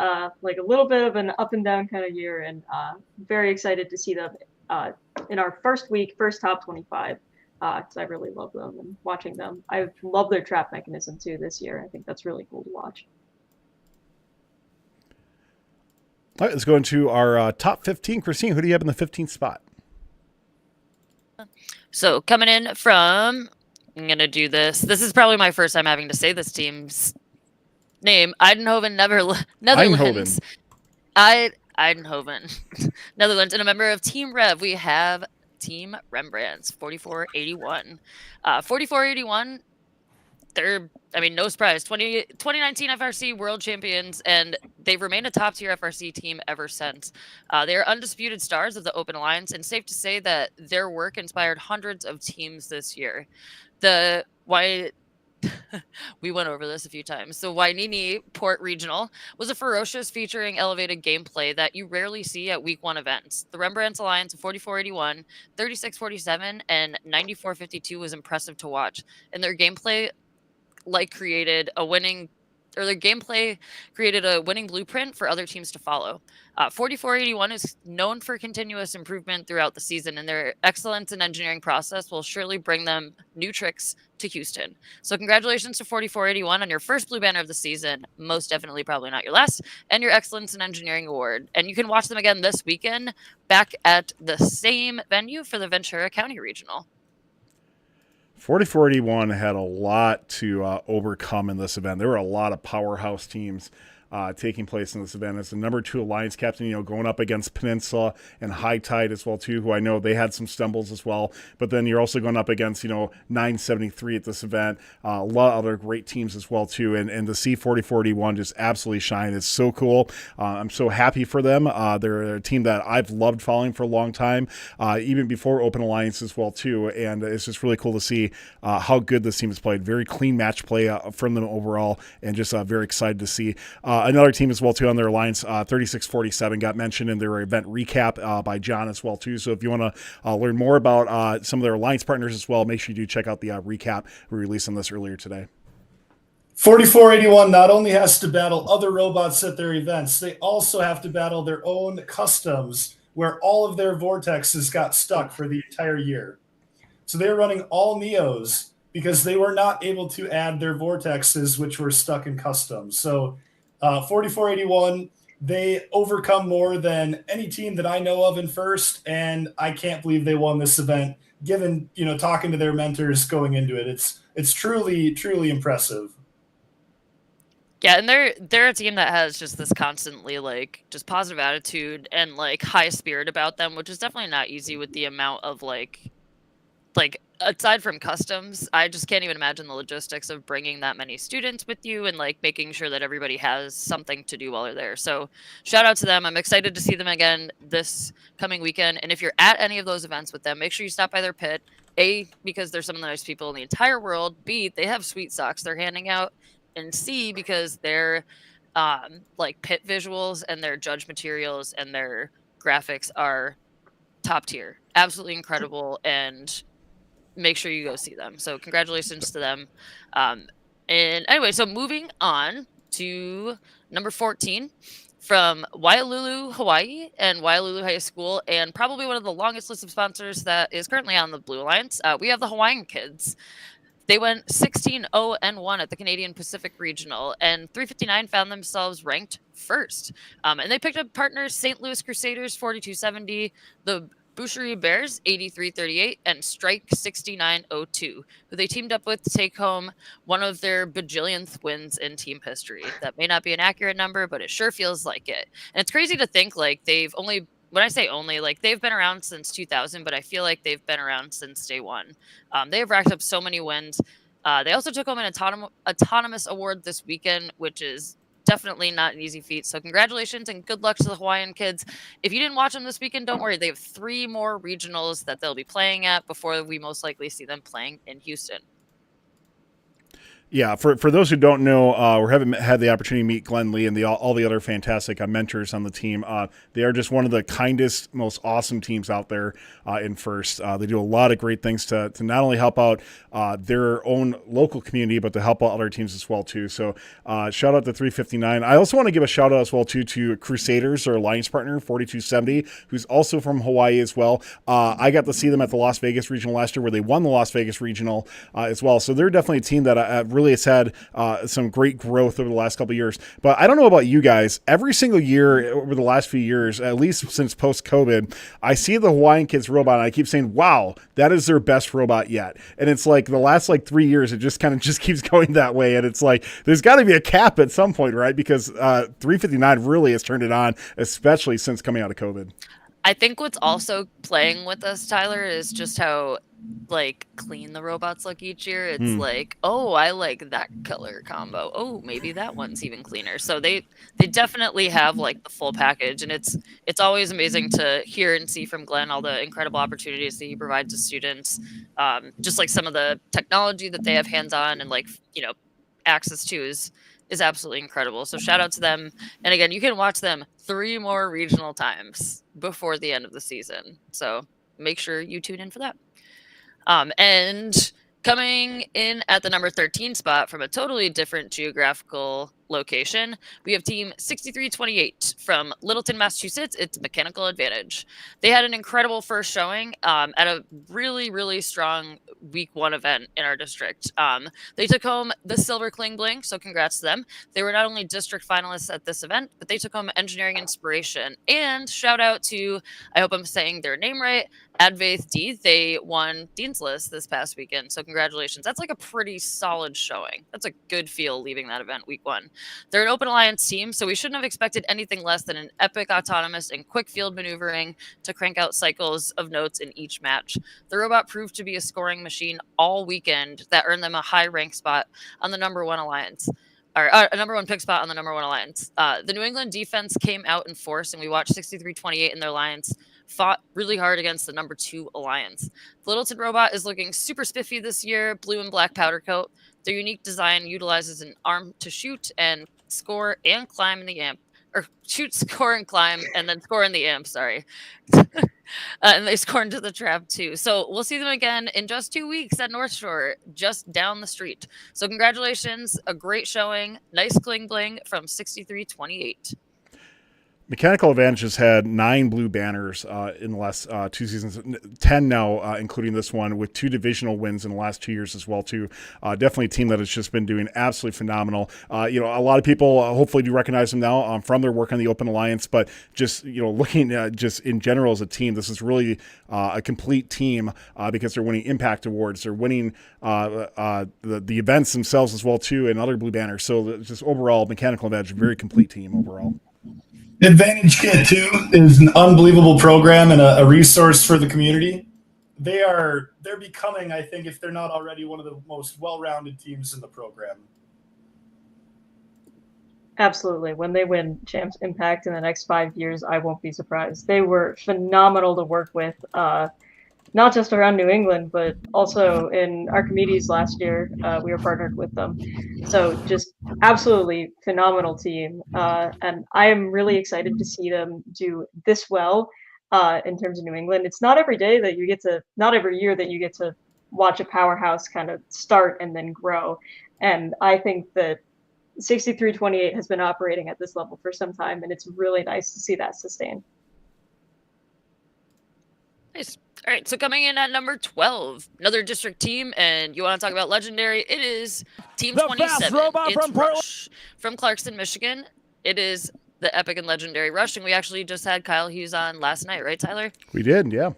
Speaker 4: like a little bit of an up and down kind of year, and very excited to see them in our first top 25, because I really love them and watching them. I love their trap mechanism too this year. I think that's really cool to watch.
Speaker 1: All right, let's go into our top 15. Kristine, who do you have in the 15th spot?
Speaker 2: So coming in from, I'm going to do this. This is probably my first time having to say this team's name. Eindhoven, Netherlands. Eindhoven, Netherlands. And a member of Team Rev, we have Team Rembrandts, 4481. 4481, they're, no surprise, 2019 FRC World Champions, and they've remained a top-tier FRC team ever since. They are undisputed stars of the Open Alliance, and safe to say that their work inspired hundreds of teams this year. We went over this a few times. So Wainini Port Regional was a ferocious, featuring elevated gameplay that you rarely see at Week 1 events. The Rembrandts Alliance of 4481, 3647, and 9452 was impressive to watch, and their gameplay created a winning their gameplay created a winning blueprint for other teams to follow. 4481 is known for continuous improvement throughout the season, and their excellence in engineering process will surely bring them new tricks to Houston. So congratulations to 4481 on your first blue banner of the season, most definitely probably not your last, and your excellence in engineering award. And you can watch them again this weekend back at the same venue for the Ventura County Regional.
Speaker 1: 4481 had a lot to overcome in this event. There were a lot of powerhouse teams taking place in this event. As the number 2 Alliance captain, going up against Peninsula and High Tide as well too, who I know they had some stumbles as well. But then you're also going up against 973 at this event. A lot of other great teams as well too. And to see 4481 just absolutely shine is so cool. I'm so happy for them. They're a team that I've loved following for a long time, even before Open Alliance as well too. And it's just really cool to see how good this team has played. Very clean match play from them overall, and just very excited to see. Another team as well too on their alliance, 3647 got mentioned in their event recap by John as well too. So if you want to learn more about some of their alliance partners as well, make sure you do check out the recap we released on this earlier today.
Speaker 3: 4481 not only has to battle other robots at their events, they also have to battle their own customs where all of their vortexes got stuck for the entire year. So they're running all Neos because they were not able to add their vortexes, which were stuck in customs. So 4481, they overcome more than any team that I know of in first, and I can't believe they won this event. Given talking to their mentors going into it, it's truly impressive.
Speaker 2: Yeah, and they're a team that has just this constantly just positive attitude and high spirit about them, which is definitely not easy with the amount of like aside from customs, I just can't even imagine the logistics of bringing that many students with you and making sure that everybody has something to do while they're there. So shout out to them. I'm excited to see them again this coming weekend. And if you're at any of those events with them, make sure you stop by their pit. A, because they're some of the nicest people in the entire world. B, they have sweet socks they're handing out. And C, because their pit visuals and their judge materials and their graphics are top tier. Absolutely incredible. And make sure you go see them. So congratulations to them. And anyway, so moving on to number 14 from Waialulu, Hawaii, and Waialulu High School, and probably one of the longest list of sponsors that is currently on the Blue Alliance. We have the Hawaiian Kids. They went 16-0-1 at the Canadian Pacific Regional, and 359 found themselves ranked first. And they picked up partners St. Louis Crusaders 4270, the Boucherie Bears 8338, and Strike 6902, who they teamed up with to take home one of their bajillionth wins in team history. That may not be an accurate number, but it sure feels like it. And it's crazy to think they've only, when I say only, they've been around since 2000, but I feel like they've been around since day one. They have racked up so many wins. They also took home an autonomous award this weekend, which is definitely not an easy feat. So congratulations and good luck to the Hawaiian Kids. If you didn't watch them this weekend, don't worry. They have 3 more regionals that they'll be playing at before we most likely see them playing in Houston.
Speaker 1: Yeah, for those who don't know, or haven't had the opportunity to meet Glenn Lee and all the other fantastic mentors on the team, they are just one of the kindest, most awesome teams out there in first. They do a lot of great things to not only help out their own local community, but to help out other teams as well too. So shout out to 359. I also want to give a shout out as well too to Crusaders, our alliance partner 4270, who's also from Hawaii as well. I got to see them at the Las Vegas Regional last year, where they won the Las Vegas Regional as well. So they're definitely a team that really has had some great growth over the last couple of years. But I don't know about you guys. Every single year over the last few years, at least since post-COVID, I see the Hawaiian Kids robot and I keep saying, wow, that is their best robot yet. And it's the last 3 years, it just kind of keeps going that way. And it's there's got to be a cap at some point, right? Because 359 really has turned it on, especially since coming out of COVID.
Speaker 2: I think what's also playing with us, Tyler, is just how clean the robots look each year. It's oh, I like that color combo. Oh, maybe that one's even cleaner. So they definitely have the full package, and it's always amazing to hear and see from Glenn all the incredible opportunities that he provides to students. Just some of the technology that they have hands-on and access to is absolutely incredible. So shout out to them. And again, you can watch them 3 more regional times before the end of the season. So make sure you tune in for that. And coming in at the number 13 spot from a totally different geographical location, we have team 6328 from Littleton, Massachusetts. It's Mechanical Advantage. They had an incredible first showing at a really, really strong week 1 event in our district. They took home the Silver Kling Bling, so congrats to them. They were not only district finalists at this event, but they took home Engineering Inspiration. And shout out to, I hope I'm saying their name right, Advaith D. They won Dean's List this past weekend, so congratulations. That's like a pretty solid showing. That's a good feel leaving that event week 1. They're an open alliance team, so we shouldn't have expected anything less than an epic autonomous and quick field maneuvering to crank out cycles of notes in each match. The robot proved to be a scoring machine all weekend that earned them a high rank spot on the #1 alliance. Or a #1 pick spot on the #1 alliance. The New England defense came out in force, and we watched 6328 in their alliance fought really hard against the #2 alliance. The Littleton robot is looking super spiffy this year, blue and black powder coat. Their unique design utilizes an arm to shoot and score and climb in the amp, or shoot, score, and climb, and then score in the amp, sorry. And they score into the trap too. So we'll see them again in just 2 weeks at North Shore, just down the street. So congratulations, a great showing. Nice cling bling from 6328.
Speaker 1: Mechanical Advantage has had 9 blue banners in the last 2 seasons, 10 now, including this one, with 2 divisional wins in the last 2 years as well, too. Definitely a team that has just been doing absolutely phenomenal. A lot of people hopefully do recognize them now from their work on the Open Alliance, but just, looking just in general as a team, this is really a complete team because they're winning Impact Awards. They're winning the events themselves as well, too, and other blue banners. So just overall, Mechanical Advantage, very complete team overall.
Speaker 3: Advantage Kit 2 is an unbelievable program and a resource for the community. They're becoming, I think, if they're not already, one of the most well-rounded teams in the program.
Speaker 4: Absolutely. When they win Champs Impact in the next 5 years, I won't be surprised. They were phenomenal to work with, not just around New England, but also in Archimedes last year. We were partnered with them. So just absolutely phenomenal team. And I am really excited to see them do this well in terms of New England. It's not every day that you get to, not every year that you get to watch a powerhouse kind of start and then grow. And I think that 6328 has been operating at this level for some time, and it's really nice to see that sustained.
Speaker 2: Nice. All right, so coming in at number 12, another district team, and you want to talk about legendary? It is Team 27. It's Rush from Clarkston, Michigan. It is the epic and legendary Rush, and we actually just had Kyle Hughes on last night, right, Tyler?
Speaker 1: We did, yeah.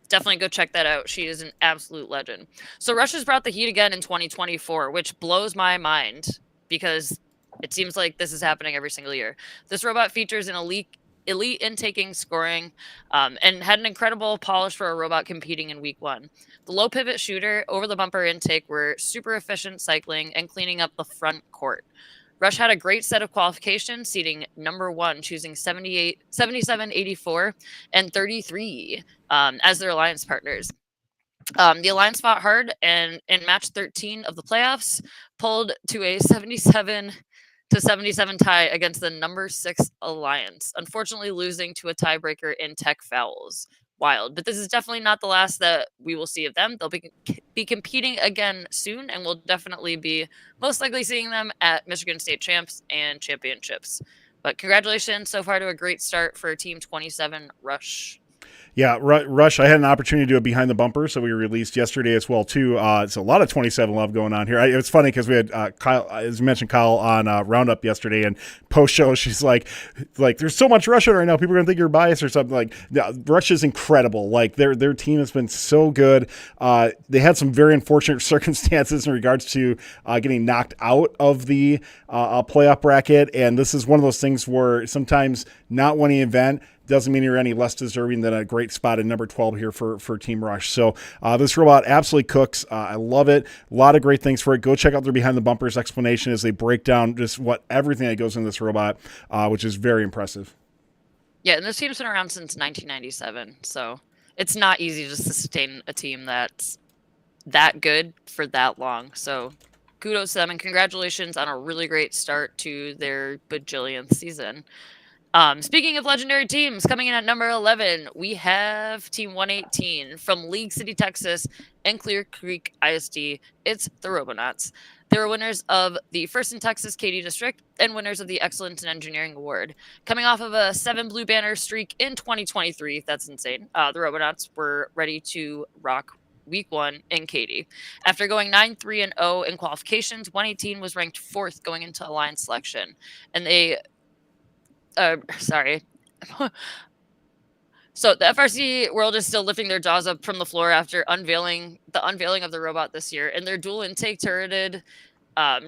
Speaker 2: Definitely go check that out. She is an absolute legend. So Rush has brought the heat again in 2024, which blows my mind because it seems like this is happening every single year. This robot features an elite intaking, scoring, and had an incredible polish for a robot competing in week 1. The low pivot shooter, over the bumper intake were super efficient cycling and cleaning up the front court. Rush had a great set of qualifications, seating number 1, choosing 77, 84, and 33 as their alliance partners. The alliance fought hard, and in match 13 of the playoffs, pulled to a 77-77 tie against the number 6 alliance, unfortunately losing to a tiebreaker in tech fouls. Wild, but this is definitely not the last that we will see of them. They'll be competing again soon, and we'll definitely be most likely seeing them at Michigan State Champs and Championships. But congratulations so far to a great start for Team 27 Rush.
Speaker 1: Yeah, Rush, I had an opportunity to do a behind the bumper, so we released yesterday as well, too. It's a lot of 27 love going on here. It's funny because we had Kyle, as you mentioned, Kyle on Roundup yesterday, and post-show, she's like, there's so much Rush right now, people are going to think you're biased or something. Like, yeah, Rush is incredible. Like, their team has been so good. They had some very unfortunate circumstances in regards to getting knocked out of the playoff bracket, and this is one of those things where sometimes not winning an event doesn't mean you're any less deserving than a great spot in number 12 here for Team Rush. So this robot absolutely cooks. I love it. A lot of great things for it. Go check out their Behind the Bumpers explanation as they break down just everything that goes in this robot, which is very impressive.
Speaker 2: Yeah, and this team's been around since 1997, so it's not easy to sustain a team that's that good for that long. So kudos to them, and congratulations on a really great start to their bajillionth season. Speaking of legendary teams, coming in at number 11, we have Team 118 from League City, Texas, and Clear Creek ISD. It's the Robonauts. They were winners of the First in Texas Katy District and winners of the Excellence in Engineering Award. Coming off of a 7 blue banner streak in 2023, that's insane. The Robonauts were ready to rock week 1 in Katy. After going 9-3-0 in qualifications, 118 was ranked 4th going into Alliance selection. And they, So the FRC world is still lifting their jaws up from the floor after unveiling of the robot this year, and their dual intake turreted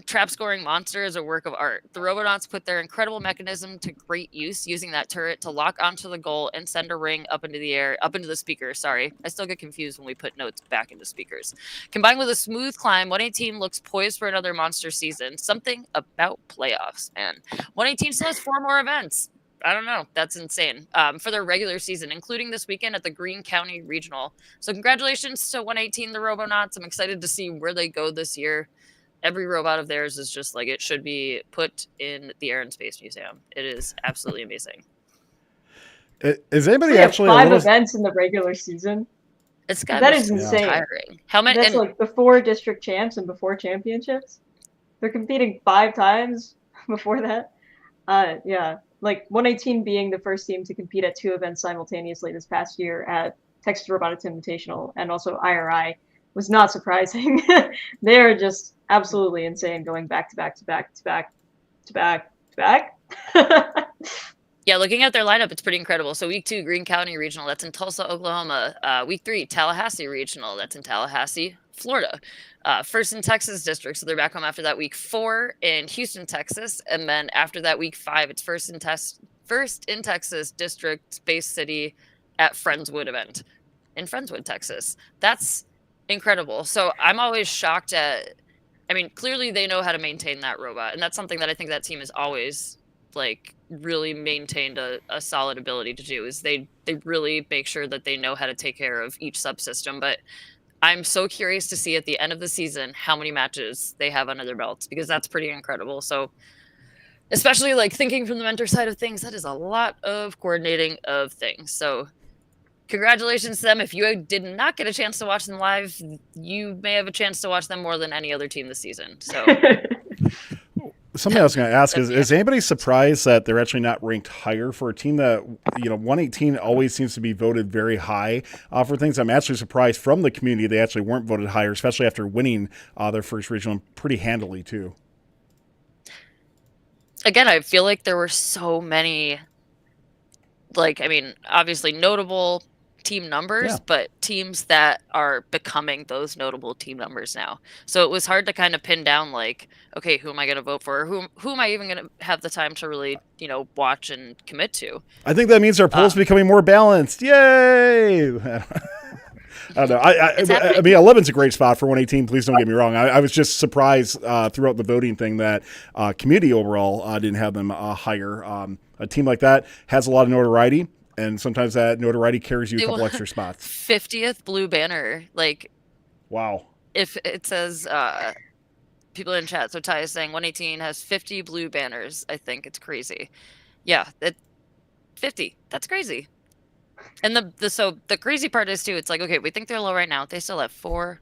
Speaker 2: trap scoring monster is a work of art. The Robonauts put their incredible mechanism to great use, using that turret to lock onto the goal and send a ring up into the speakers. Sorry, I still get confused when we put notes back into speakers. Combined with a smooth climb, 118 looks poised for another monster season. Something about playoffs, man. 118 still has 4 more events. I don't know. That's insane. For their regular season, including this weekend at the Greene County Regional. So congratulations to 118, the Robonauts. I'm excited to see where they go this year. Every robot of theirs is just like it should be put in the Air and Space Museum. It is absolutely amazing.
Speaker 1: Is anybody actually
Speaker 4: 5 events in the regular season?
Speaker 2: That
Speaker 4: is insane.
Speaker 2: Tiring. How many?
Speaker 4: That's like before district champs and before championships. They're competing 5 times before that. Yeah. Like 118 being the first team to compete at 2 events simultaneously this past year at Texas Robotics Invitational and also IRI was not surprising. They are just absolutely insane going back to back to back to back to back to back.
Speaker 2: Yeah, looking at their lineup, it's pretty incredible. So week 2, Greene County Regional, that's in Tulsa, Oklahoma. Week 3, Tallahassee Regional, that's in Tallahassee, Florida. First in Texas District, so they're back home after that. Week 4 in Houston, Texas, and then after that, week 5, it's first in Texas District Space City at Friendswood event in Friendswood, Texas. That's incredible. So I'm always shocked at. I mean, clearly they know how to maintain that robot, and that's something that I think that team has always like really maintained a solid ability to do. Is they really make sure that they know how to take care of each subsystem, but. I'm so curious to see at the end of the season how many matches they have under their belts, because that's pretty incredible. So especially like thinking from the mentor side of things, that is a lot of coordinating of things. So congratulations to them. If you did not get a chance to watch them live, you may have a chance to watch them more than any other team this season. So
Speaker 1: something I was going to ask is anybody surprised that they're actually not ranked higher for a team that, 118 always seems to be voted very high for things? I'm actually surprised from the community they actually weren't voted higher, especially after winning their first regional pretty handily too.
Speaker 2: Again, I feel like there were so many, obviously notable team numbers, but teams that are becoming those notable team numbers now. So it was hard to kind of pin down like, okay, who am I going to vote for? Who am I even going to have the time to really, watch and commit to?
Speaker 1: I think that means our polls becoming more balanced. Yay! I don't know. I mean, 11's a great spot for 118. Please don't get me wrong. I was just surprised throughout the voting thing that community overall didn't have them higher. A team like that has a lot of notoriety. And sometimes that notoriety carries you a couple extra spots.
Speaker 2: 50th blue banner.
Speaker 1: Wow.
Speaker 2: If it says, people in chat, so Ty is saying 118 has 50 blue banners. I think it's crazy. Yeah, 50. That's crazy. And the crazy part is too, it's like, okay, we think they're low right now. They still have 4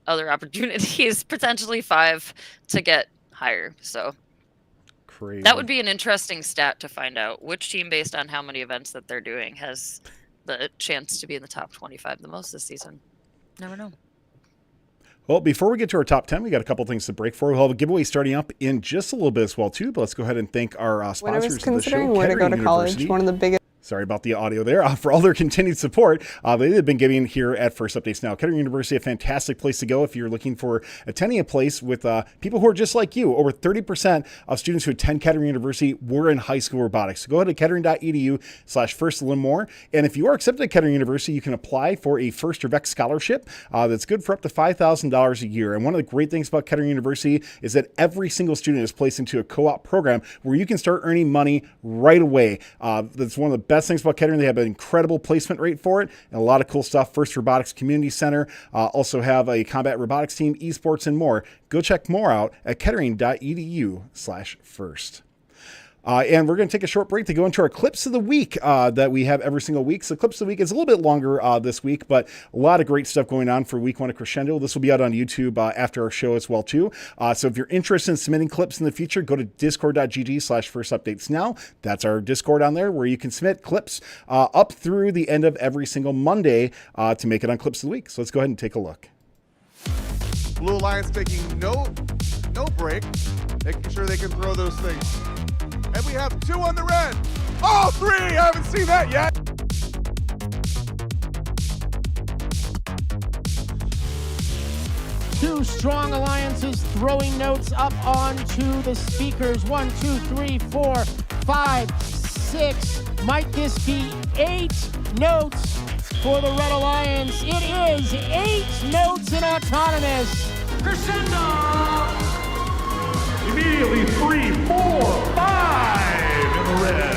Speaker 2: other opportunities, potentially 5 to get higher. So
Speaker 1: crazy.
Speaker 2: That would be an interesting stat to find out which team, based on how many events that they're doing, has the chance to be in the top 25 the most this season. Never know.
Speaker 1: Well, before we get to our top 10, we got a couple things to break for. We'll have a giveaway starting up in just a little bit as well, too. But let's go ahead and thank our sponsors
Speaker 5: when I was
Speaker 1: of the show,
Speaker 5: considering where to go to college,
Speaker 1: University.
Speaker 5: one of the biggest.
Speaker 1: Sorry about the audio there. For all their continued support, they've been giving here at First Updates Now. Kettering University, a fantastic place to go if you're looking for attending a place with people who are just like you. Over 30% of students who attend Kettering University were in high school robotics. So go ahead to kettering.edu/first to learn more. And if you are accepted at Kettering University, you can apply for a First or VEX scholarship that's good for up to $5,000 a year. And one of the great things about Kettering University is that every single student is placed into a co-op program where you can start earning money right away. That's one of the best things about Kettering. They have an incredible placement rate for it and a lot of cool stuff. First Robotics Community Center also have a combat robotics team, esports, and more. Go check more out at kettering.edu/first. And we're going to take a short break to go into our clips of the week that we have every single week. So clips of the week is a little bit longer this week, but a lot of great stuff going on for week 1 of Crescendo. This will be out on YouTube after our show as well too. So if you're interested in submitting clips in the future, go to discord.gg/firstupdatesnow. That's our Discord on there where you can submit clips up through the end of every single Monday to make it on Clips of the Week. So let's go ahead and take a look.
Speaker 5: Blue Alliance taking no break, making sure they can throw those things. And we have 2 on the red. All 3! I haven't seen that yet.
Speaker 6: Two strong alliances throwing notes up onto the speakers. 1, 2, 3, 4, 5, 6. Might this be 8 notes for the Red Alliance? It is 8 notes in autonomous.
Speaker 7: Crescendo! Immediately 3, 4, 5 in the red.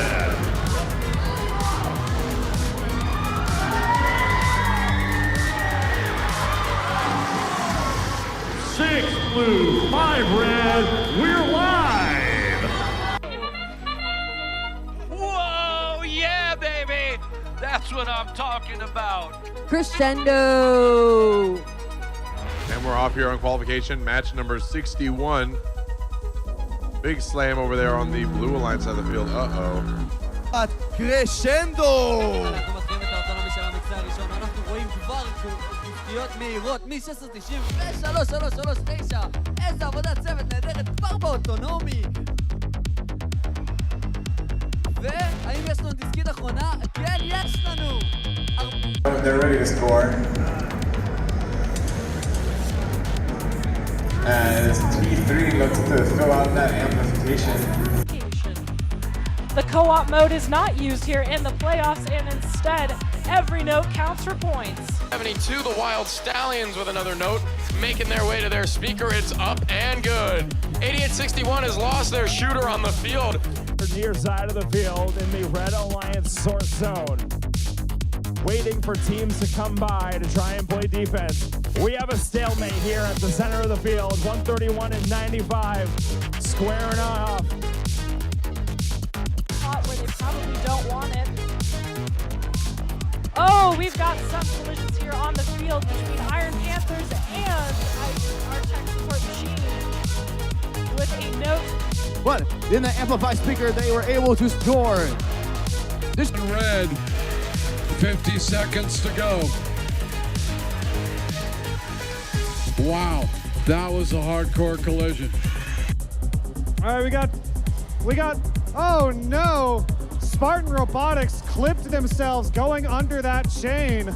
Speaker 7: Six blue, 5 red. We're live.
Speaker 8: Whoa, yeah, baby. That's what I'm talking about.
Speaker 6: Crescendo!
Speaker 5: And we're off here on qualification, match number 61. Big slam over there on the Blue Alliance side of the field. Uh-oh. Crescendo!
Speaker 9: אנחנו מתחילים את האוטונומי של המקצה הראשון, אנחנו רואים כבר תפתיות מהירות מ-1693-339, איזה עבודת צוות נהדרת כבר באוטונומי. והאם יש לנו דיסקית אחרונה? כן, יש לנו!
Speaker 10: They're ready to score. As T3 looks to fill out that amplification.
Speaker 11: The co-op mode is not used here in the playoffs, and instead, every note counts for points.
Speaker 12: 72, the Wild Stallions with another note, making their way to their speaker. It's up and good. 8861 has lost their shooter on the field.
Speaker 7: Near side of the field in the Red Alliance source zone. Waiting for teams to come by to try and play defense. We have a stalemate here at the center of the field. 131 and 95, squaring off.
Speaker 11: Spot where they probably don't want it. Oh, we've got some collisions here on the field between Iron Panthers and our tech support machine with a note.
Speaker 6: But in the amplified speaker, they were able to score.
Speaker 13: This red, 50 seconds to go. Wow, that was a hardcore collision.
Speaker 7: All right, we got, oh no! Spartan Robotics clipped themselves going under that chain.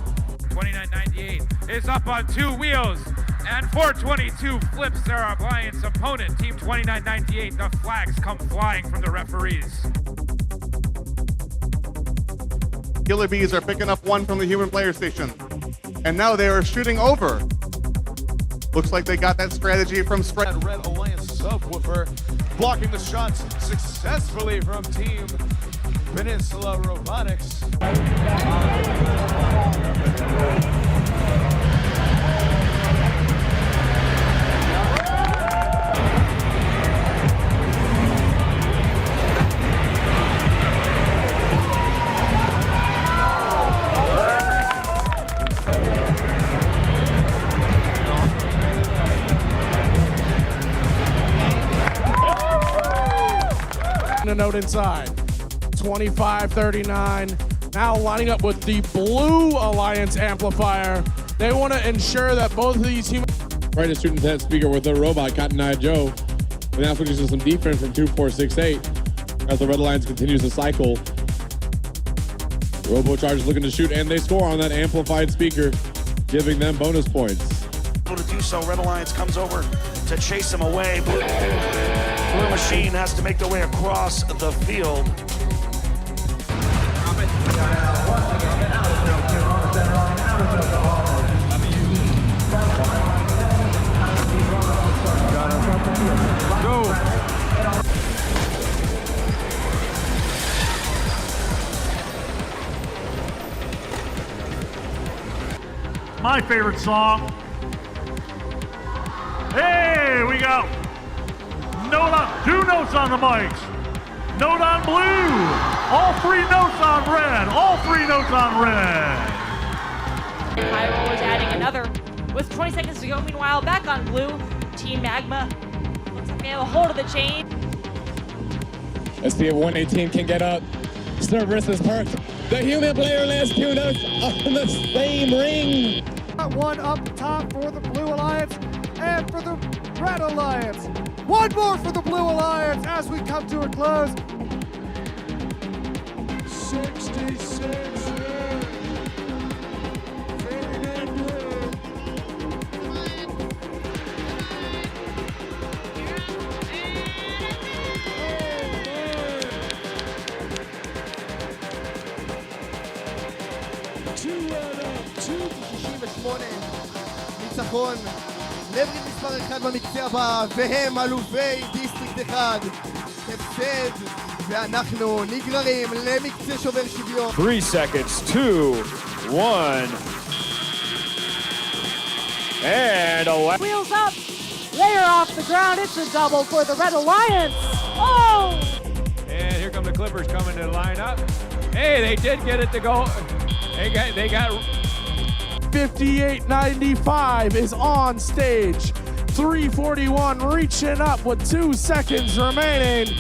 Speaker 7: 2998 is up on 2 wheels, and 422 flips their alliance opponent. Team 2998, the flags come flying from the referees.
Speaker 5: Killer Bees are picking up 1 from the human player station. And now they are shooting over. Looks like they got that strategy from Spread.
Speaker 12: Red Alliance subwoofer blocking the shots successfully from Team Peninsula Robotics.
Speaker 7: A note inside. 2539. Now lining up with the Blue Alliance amplifier. They want to ensure that both of these humans.
Speaker 13: Right to student that speaker with a robot, Cotton Eye Joe. And now switches to some defense from 2468 as the Red Alliance continues to cycle. Robocharge looking to shoot, and they score on that amplified speaker, giving them bonus points.
Speaker 14: Able to do so, Red Alliance comes over to chase him away. Blue Machine has to make their way across the field.
Speaker 7: My favorite song. Hey, we got 2 notes on the mics.
Speaker 15: note on blue. All 3 notes on red. All 3 notes on red.
Speaker 11: Pyro is adding another with 20 seconds to go. Meanwhile, back on blue, Team Magma looks like they have a hold of the chain.
Speaker 13: Let's see if 118 can get up. Cerberus is perked. The human player lands 2 notes on the same ring.
Speaker 7: One up top for the Blue Alliance and for the Red Alliance. One more for the Blue Alliance as we come to a close. 66.
Speaker 16: ניצחון לברית מספר 1 במקצה הבא, והם אלופי דיסטריקט 1. הפסד, ואנחנו נגררים למקצה שובר שוויון.
Speaker 15: 3 seconds, 2, 1. And a
Speaker 11: Wheels up. They're off the ground. It's a double for the Red Alliance. Oh!
Speaker 15: And here come the Clippers coming to line up. Hey, they did get it to go. They got
Speaker 7: 58.95 is on stage. 341 reaching up with 2 seconds remaining.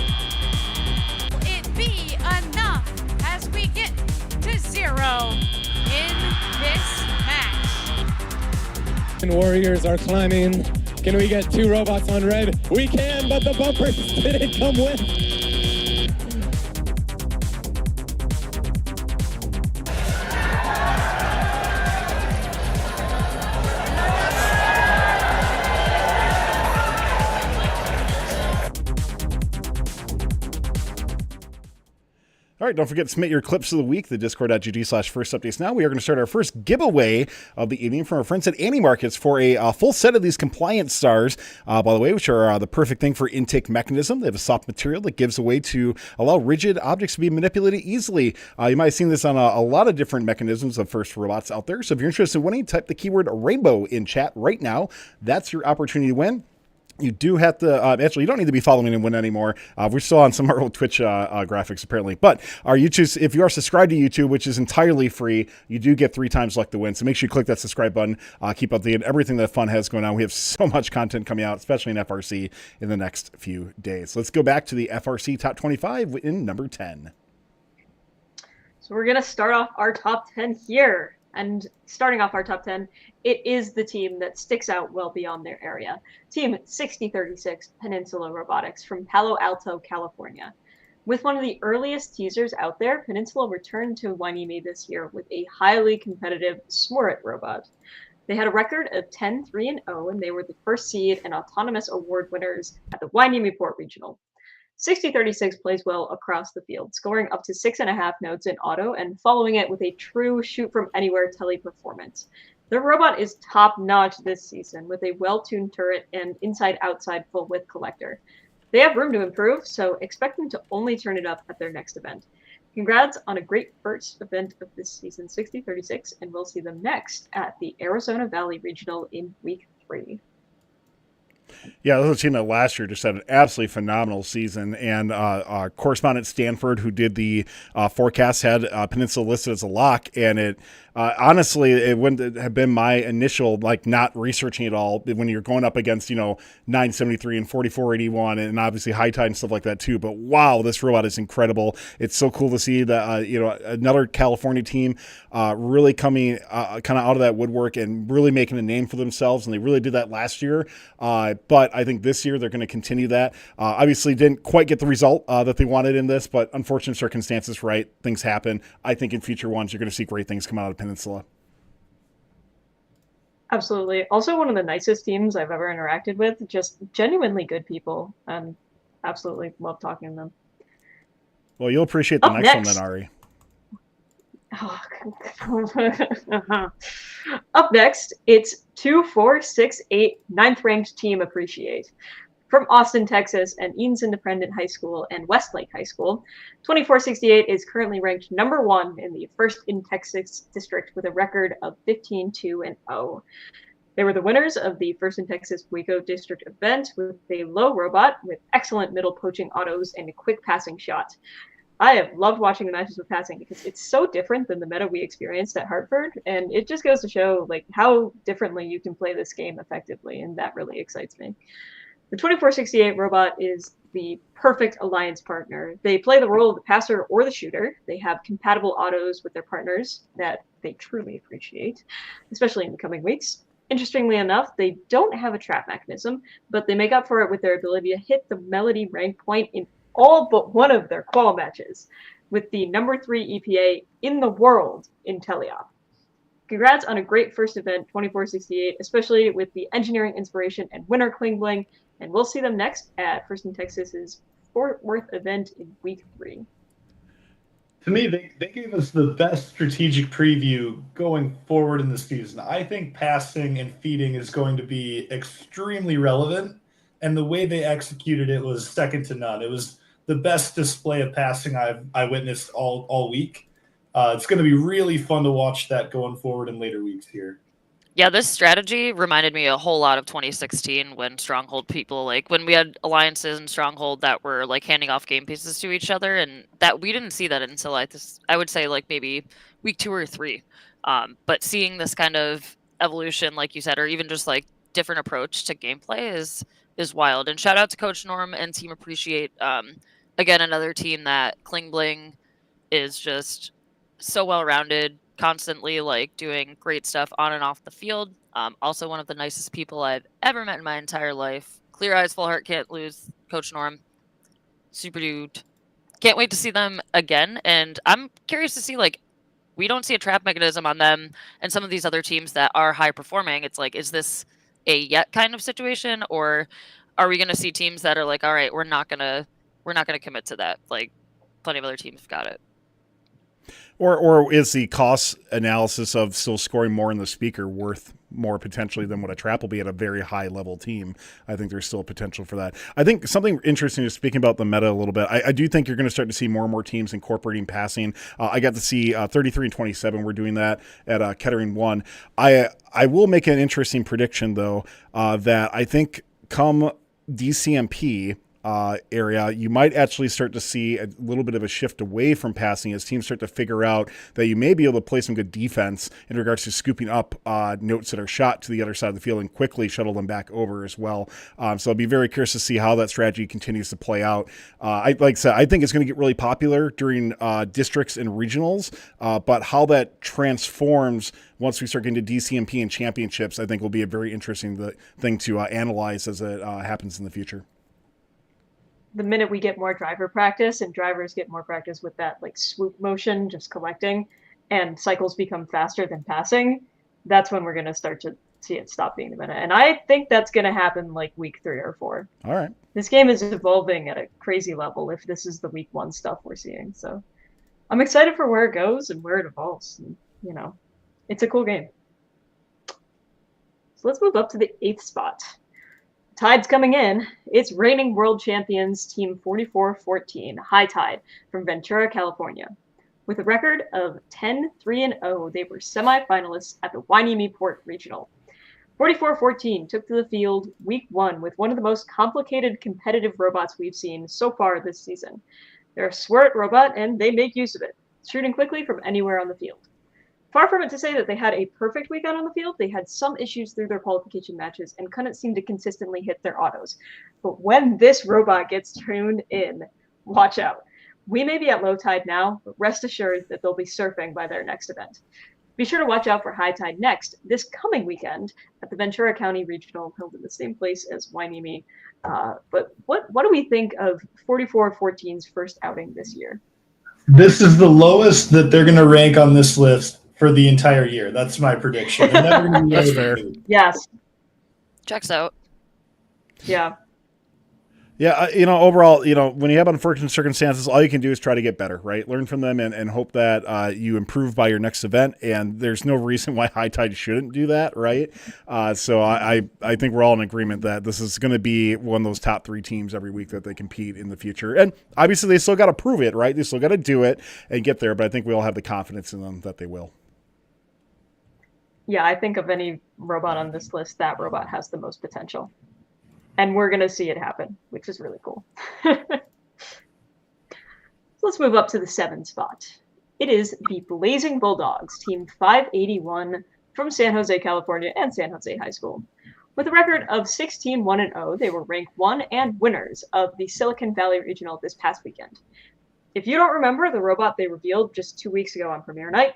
Speaker 11: It be enough as we get to 0 in this match.
Speaker 13: And Warriors are climbing. Can we get 2 robots on red? We can, but the bumpers didn't come with.
Speaker 1: All right, don't forget to submit your clips of the week, the discord.gg/firstupdates now. We are going to start our first giveaway of the evening from our friends at Annie Markets for a full set of these compliance stars, by the way, which are the perfect thing for intake mechanism. They have a soft material that gives a way to allow rigid objects to be manipulated easily. You might have seen this on a lot of different mechanisms of FRC robots out there. So if you're interested in winning, type the keyword rainbow in chat right now. That's your opportunity to win. You do have to, actually, you don't need to be following and win anymore. We're still on some of our old Twitch graphics, apparently. But our YouTube, if you are subscribed to YouTube, which is entirely free, you do get 3 times luck to win. So make sure you click that subscribe button. Keep up to everything that Fun has going on. We have so much content coming out, especially in FRC, in the next few days. Let's go back to the FRC Top 25 in number 10.
Speaker 4: So we're going to start off our top 10 here. And starting off our top 10, it is the team that sticks out well beyond their area. Team 6036 Peninsula Robotics from Palo Alto, California. With one of the earliest teasers out there, Peninsula returned to Wainimi this year with a highly competitive Smorit robot. They had a record of 10-3-0, and they were the first seed and autonomous award winners at the Wainimi Port Regional. 6036 plays well across the field, scoring up to 6.5 notes in auto and following it with a true shoot-from-anywhere tele-performance. Their robot is top-notch this season with a well-tuned turret and inside-outside full-width collector. They have room to improve, so expect them to only turn it up at their next event. Congrats on a great first event of this season, 6036, and we'll see them next at the Arizona Valley Regional in Week 3.
Speaker 1: Yeah, this was a team that last year just had an absolutely phenomenal season. And correspondent Stanford, who did the forecast, had Peninsula listed as a lock. And it honestly, it wouldn't have been my initial, not researching it all when you're going up against, 973 and 4481 and obviously High Tide and stuff like that too. But wow, this robot is incredible. It's so cool to see that, another California team really coming kind of out of that woodwork and really making a name for themselves. And they really did that last year. But I think this year they're going to continue that. Obviously didn't quite get the result that they wanted in this, but unfortunate circumstances, right? Things happen. I think in future ones, you're going to see great things come out of Peninsula.
Speaker 4: Absolutely. Also one of the nicest teams I've ever interacted with. Just genuinely good people. And absolutely love talking to them.
Speaker 1: Well, you'll appreciate the next one then, Ari.
Speaker 4: Up next, it's 2468 9th ranked team Appreciate. From Austin, Texas, and Eaton's Independent High School and Westlake High School, 2468 is currently ranked number 1 in the 1st in Texas district with a record of 15-2-0. They were the winners of the First in Texas Waco District event with a low robot with excellent middle poaching autos and a quick passing shot. I have loved watching the matches with passing because it's so different than the meta we experienced at Hartford, and it just goes to show like how differently you can play this game effectively, and that really excites me. The 2468 robot is the perfect alliance partner. They play the role of the passer or the shooter. They have compatible autos with their partners that they truly appreciate, especially in the coming weeks. Interestingly enough, they don't have a trap mechanism, but they make up for it with their ability to hit the Melody rank point in all but one of their qual matches with the number 3 EPA in the world in Teleop. Congrats on a great first event, 2468, especially with the engineering inspiration and winner Kling Bling, and we'll see them next at First in Texas's Fort Worth event in week 3.
Speaker 3: To me, they gave us the best strategic preview going forward in the season. I think passing and feeding is going to be extremely relevant, and the way they executed it was second to none. It was the best display of passing I witnessed all week. It's going to be really fun to watch that going forward in later weeks here.
Speaker 2: Yeah, this strategy reminded me a whole lot of 2016 when Stronghold people, like when we had alliances in Stronghold that were like handing off game pieces to each other, and that we didn't see that until I would say like maybe week 2 or 3. But seeing this kind of evolution, like you said, or even just like different approach to gameplay is wild. And shout out to Coach Norm and Team Appreciate. Again, another team that Kling Bling is just so well-rounded, constantly like doing great stuff on and off the field. Also one of the nicest people I've ever met in my entire life. Clear eyes, full heart, can't lose. Coach Norm, super dude. Can't wait to see them again. And I'm curious to see, like, we don't see a trap mechanism on them and some of these other teams that are high performing. It's like, is this a yet kind of situation, or are we going to see teams that are like, all right, we're not gonna commit to that. Like, plenty of other teams have got it.
Speaker 1: Or is the cost analysis of still scoring more in the speaker worth more potentially than what a trap will be at a very high level team? I think there's still potential for that. I think something interesting is speaking about the meta a little bit. I do think you're going to start to see more and more teams incorporating passing. I got to see 33 and 27. We're doing that at Kettering 1. I will make an interesting prediction, though, that I think come DCMP area, you might actually start to see a little bit of a shift away from passing as teams start to figure out that you may be able to play some good defense in regards to scooping up notes that are shot to the other side of the field and quickly shuttle them back over as well. So I'll be very curious to see how that strategy continues to play out. Like I said, I think it's going to get really popular during districts and regionals, but how that transforms once we start getting to DCMP and championships, I think will be a very interesting thing to analyze as it happens in the future.
Speaker 4: The minute we get more driver practice and drivers get more practice with that like swoop motion, just collecting, and cycles become faster than passing, that's when we're going to start to see it stop being the meta. And I think that's going to happen like week 3 or 4.
Speaker 1: All right.
Speaker 4: This game is evolving at a crazy level if this is the week 1 stuff we're seeing. So I'm excited for where it goes and where it evolves. And, you know, it's a cool game. So let's move up to the 8th spot. Tide's coming in. It's reigning world champions Team 4414, High Tide from Ventura, California. With a record of 10-3-0, they were semifinalists at the Hueneme Port Regional. 4414 took to the field week 1 with one of the most complicated competitive robots we've seen so far this season. They're a Swert robot, and they make use of it, shooting quickly from anywhere on the field. Far from it to say that they had a perfect weekend on the field, they had some issues through their qualification matches and couldn't seem to consistently hit their autos. But when this robot gets tuned in, watch out. We may be at low tide now, but rest assured that they'll be surfing by their next event. Be sure to watch out for high tide next, this coming weekend, at the Ventura County Regional, held in the same place as Hueneme. But what do we think of 4414's first outing this year?
Speaker 3: This is the lowest that they're going to rank on this list for the entire year. That's my prediction.
Speaker 1: That's fair.
Speaker 4: Yes.
Speaker 2: Checks out.
Speaker 4: Yeah.
Speaker 1: Yeah, overall, when you have unfortunate circumstances, all you can do is try to get better, right? Learn from them and hope that you improve by your next event. And there's no reason why High Tide shouldn't do that, right? So I think we're all in agreement that this is going to be one of those top 3 teams every week that they compete in the future. And obviously, they still got to prove it, right? They still got to do it and get there. But I think we all have the confidence in them that they will.
Speaker 4: Yeah, I think of any robot on this list, that robot has the most potential. And we're going to see it happen, which is really cool. So let's move up to the 7th spot. It is the Blazing Bulldogs, Team 581 from San Jose, California, and San Jose High School. With a record of 16-1-0, they were ranked 1 and winners of the Silicon Valley Regional this past weekend. If you don't remember the robot they revealed just 2 weeks ago on premiere night,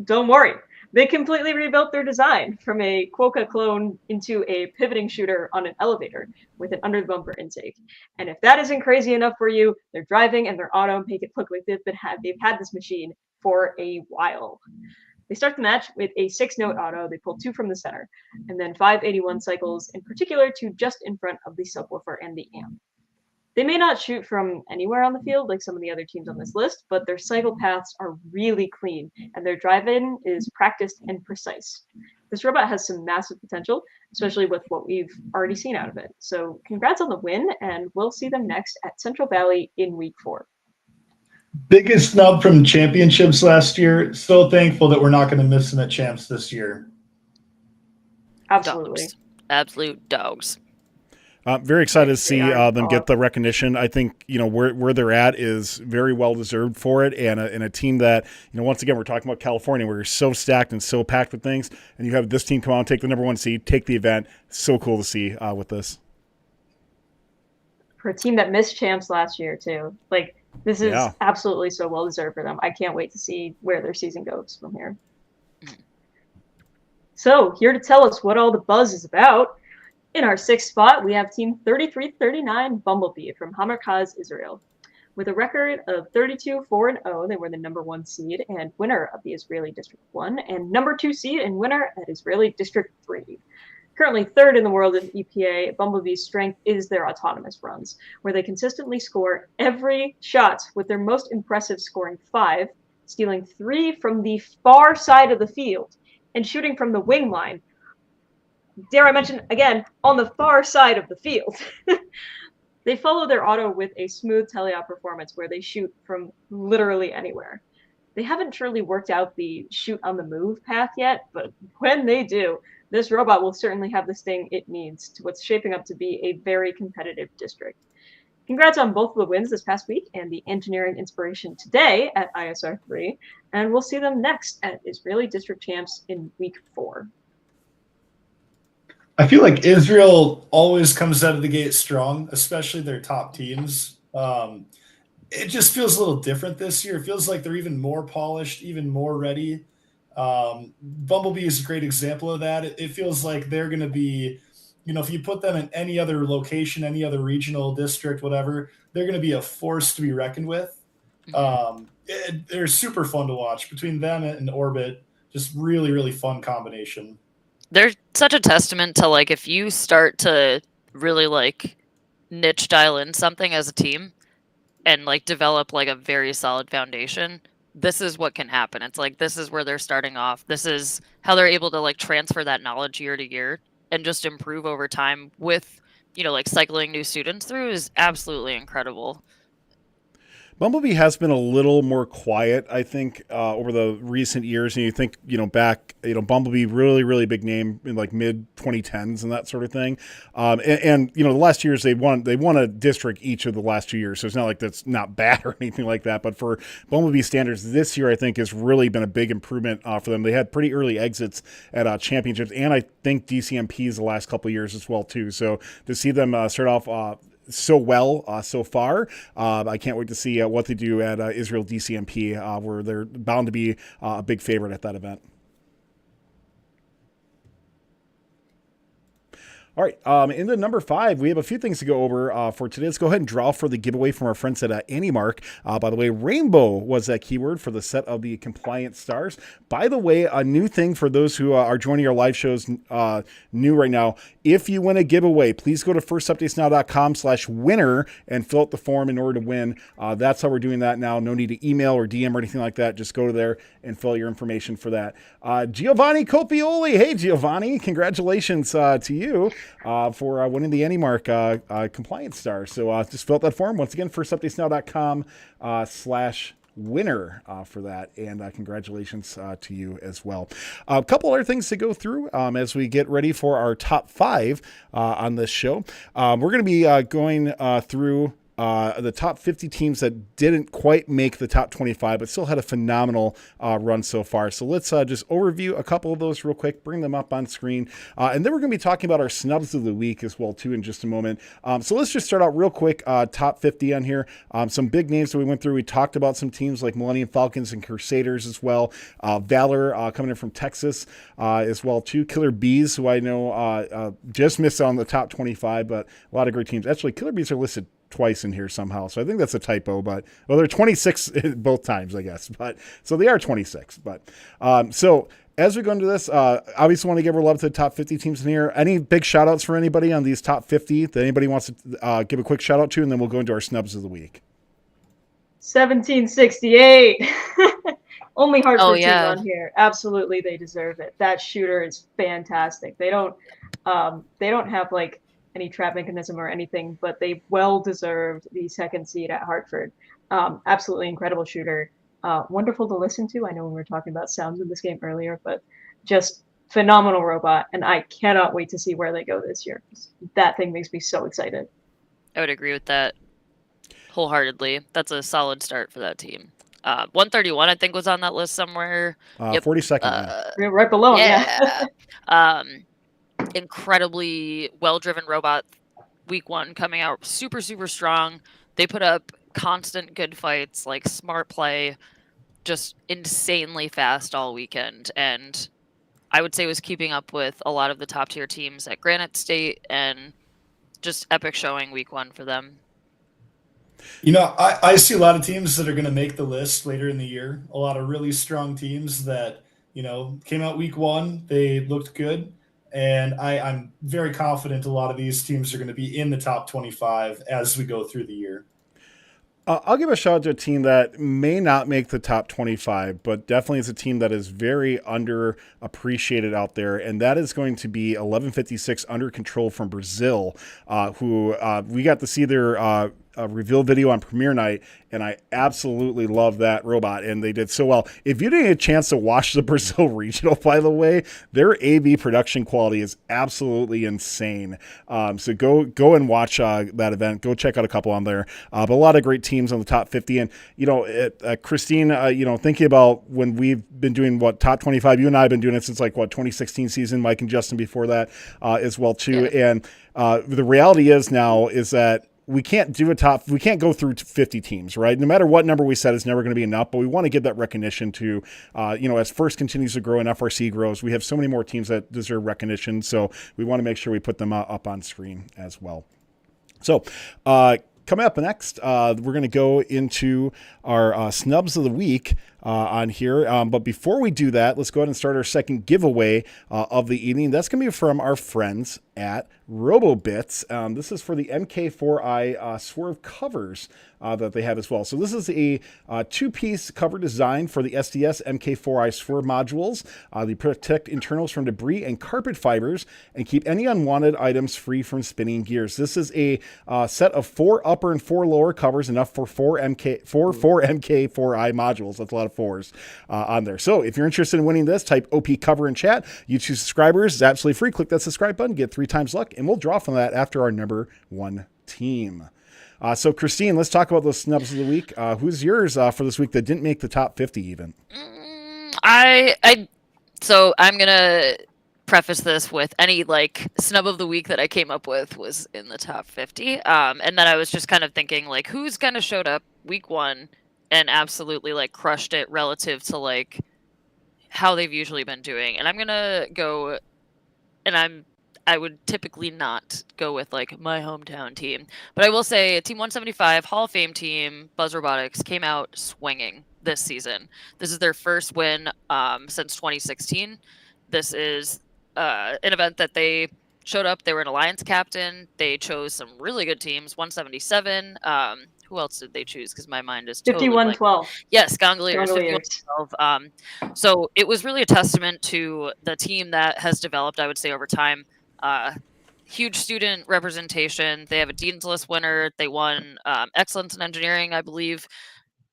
Speaker 4: don't worry. They completely rebuilt their design from a Quokka clone into a pivoting shooter on an elevator with an under-the-bumper intake. And if that isn't crazy enough for you, their driving and their auto make it look like they've had this machine for a while. They start the match with a 6-note auto. They pull 2 from the center, and then 581 cycles in particular to just in front of the subwoofer and the amp. They may not shoot from anywhere on the field like some of the other teams on this list, but their cycle paths are really clean, and their drive-in is practiced and precise. This robot has some massive potential, especially with what we've already seen out of it. So congrats on the win, and we'll see them next at Central Valley in Week 4.
Speaker 3: Biggest snub from championships last year. So thankful that we're not going to miss them at champs this year.
Speaker 4: Absolutely.
Speaker 2: Dogs. Absolute dogs.
Speaker 1: Very excited to see them get the recognition. I think, where they're at is very well deserved for it. And a team that, once again, we're talking about California, where you're so stacked and so packed with things. And you have this team come out and take the number 1 seed, take the event. So cool to see with this.
Speaker 4: For a team that missed champs last year, too. This is absolutely so well deserved for them. I can't wait to see where their season goes from here. So, here to tell us what all the buzz is about. In our 6th spot, we have Team 3339 Bumblebee from Hamarkaz, Israel. With a record of 32-4-0, they were the number 1 seed and winner of the Israeli District 1, and number 2 seed and winner at Israeli District 3. Currently 3rd in the world in EPA, Bumblebee's strength is their autonomous runs, where they consistently score every shot, with their most impressive scoring 5, stealing 3 from the far side of the field, and shooting from the wing line. Dare I mention, again, on the far side of the field. They follow their auto with a smooth teleop performance where they shoot from literally anywhere. They haven't truly worked out the shoot on the move path yet, but when they do, this robot will certainly have the sting it needs to what's shaping up to be a very competitive district. Congrats on both of the wins this past week and the engineering inspiration today at ISR 3, and we'll see them next at Israeli District Champs in Week 4.
Speaker 3: I feel like Israel always comes out of the gate strong, especially their top teams. It just feels a little different this year. It feels like they're even more polished, even more ready. Bumblebee is a great example of that. It feels like they're going to be, if you put them in any other location, any other regional district, whatever, they're going to be a force to be reckoned with. They're super fun to watch. Between them and Orbit, just really, really fun combination.
Speaker 2: They're such a testament to, if you start to really, niche dial in something as a team and, develop, a very solid foundation, this is what can happen. It's this is where they're starting off. This is how they're able to, transfer that knowledge year to year and just improve over time with, cycling new students through is absolutely incredible.
Speaker 1: Bumblebee has been a little more quiet, I think, over the recent years. And you think, back, Bumblebee, really, really big name in mid 2010s and that sort of thing. And the last years they won a district each of the last 2 years. So it's not like that's not bad or anything like that. But for Bumblebee standards, this year I think has really been a big improvement for them. They had pretty early exits at championships, and I think DCMPs the last couple of years as well too. So to see them start off so well so far. I can't wait to see what they do at Israel DCMP, where they're bound to be a big favorite at that event. All right, into number 5, we have a few things to go over for today. Let's go ahead and draw for the giveaway from our friends at AnyMark. By the way, rainbow was that keyword for the set of the compliant stars. By the way, a new thing for those who are joining our live shows new right now. If you win a giveaway, please go to firstupdatesnow.com/winner and fill out the form in order to win. That's how we're doing that now. No need to email or DM or anything like that. Just go to there and fill out your information for that. Giovanni Copioli. Hey, Giovanni. Congratulations to you for winning the AnyMark compliance star. So just fill out that form. Once again, firstupdatesnow.com/winner. winner for that. And congratulations to you as well. A couple other things to go through as we get ready for our top 5 on this show. We're going to be going through the top 50 teams that didn't quite make the top 25, but still had a phenomenal run so far. So let's just overview a couple of those real quick, bring them up on screen. And then we're going to be talking about our snubs of the week as well, too, in just a moment. So let's just start out real quick, top 50 on here. Some big names that we went through. We talked about some teams like Millennium Falcons and Crusaders as well. Valor coming in from Texas as well, too. Killer Bees, who I know just missed on the top 25, but a lot of great teams. Actually, Killer Bees are listed twice in here somehow, so I think that's a typo, but well, they're 26 both times, I guess, but so they are 26. But so as we go into this, obviously want to give our love to the top 50 teams in here. Any big shout outs for anybody on these top 50 that anybody wants to give a quick shout out to, and then we'll go into our snubs of the week.
Speaker 4: 1768. Only Hartford team
Speaker 2: yeah.
Speaker 4: on here. Absolutely, they deserve it. That shooter is fantastic. They don't have like any trap mechanism or anything, but they well deserved the second seed at Hartford. Absolutely incredible shooter. Wonderful to listen to. I know we were talking about sounds in this game earlier, but just phenomenal robot, and I cannot wait to see where they go this year. That thing makes me so excited.
Speaker 2: I would agree with that wholeheartedly. That's a solid start for that team. 131, I think, was on that list somewhere.
Speaker 1: 42nd.
Speaker 4: Right below.
Speaker 2: Yeah. Incredibly well-driven robot. Week 1 coming out super, super strong. They put up constant good fights, like smart play, just insanely fast all weekend. And I would say was keeping up with a lot of the top-tier teams at Granite State, and just epic showing week 1 for them.
Speaker 3: You know, I see a lot of teams that are going to make the list later in the year. A lot of really strong teams that, you know, came out week 1. They looked good. And I'm very confident a lot of these teams are going to be in the top 25 as we go through the year.
Speaker 1: I'll give a shout out to a team that may not make the top 25, but definitely is a team that is very underappreciated out there, and that is going to be 1156 Under Control from Brazil, who we got to see their reveal video on premiere night, and I absolutely love that robot, and they did so well. If you didn't get a chance to watch the Brazil regional, by the way, their AV production quality is absolutely insane. So go and watch that event. Go check out a couple on there. But a lot of great teams on the top 50. And, you know, Kristine, you know, thinking about when we've been doing top 25, you and I have been doing it since 2016 season, Mike and Justin before that as well too. Yeah. And the reality is now is that we can't go through 50 teams, right? No matter what number we set, it's never going to be enough, but we want to give that recognition to, as FRC continues to grow and FRC grows, we have so many more teams that deserve recognition. So we want to make sure we put them up on screen as well. So, coming up next, we're going to go into our snubs of the week on here. But before we do that, let's go ahead and start our second giveaway of the evening. That's going to be from our friends at RoboBits. This is for the MK4i Swerve covers that they have as well. So this is a two-piece cover design for the SDS MK4i Swerve modules. They protect internals from debris and carpet fibers and keep any unwanted items free from spinning gears. This is a set of 4 upper and 4 lower covers, enough for 4 MK4i modules. That's a lot of 4s on there. So if you're interested in winning this, type OP cover in chat. YouTube subscribers is absolutely free. Click that subscribe button, get 3 times luck, and we'll draw from that after our number 1 team. So Kristine, let's talk about those snubs of the week. Who's yours for this week that didn't make the top 50 even?
Speaker 2: So I'm gonna preface this with any snub of the week that I came up with was in the top 50. And then I was just kind of thinking who's kind of showed up week 1 and absolutely crushed it relative to how they've usually been doing. And I'm gonna go, and I would typically not go with my hometown team, but I will say Team 175 Hall of Fame team, Buzz Robotics, came out swinging this season. This is their first win since 2016. This is an event that they showed up. They were an alliance captain. They chose some really good teams. 177. Who else did they choose? Because my mind is totally
Speaker 4: 5112.
Speaker 2: Yes, Gongoliers. 5112. So it was really a testament to the team that has developed, I would say, over time. Huge student representation. They have a Dean's List winner. They won Excellence in Engineering, I believe.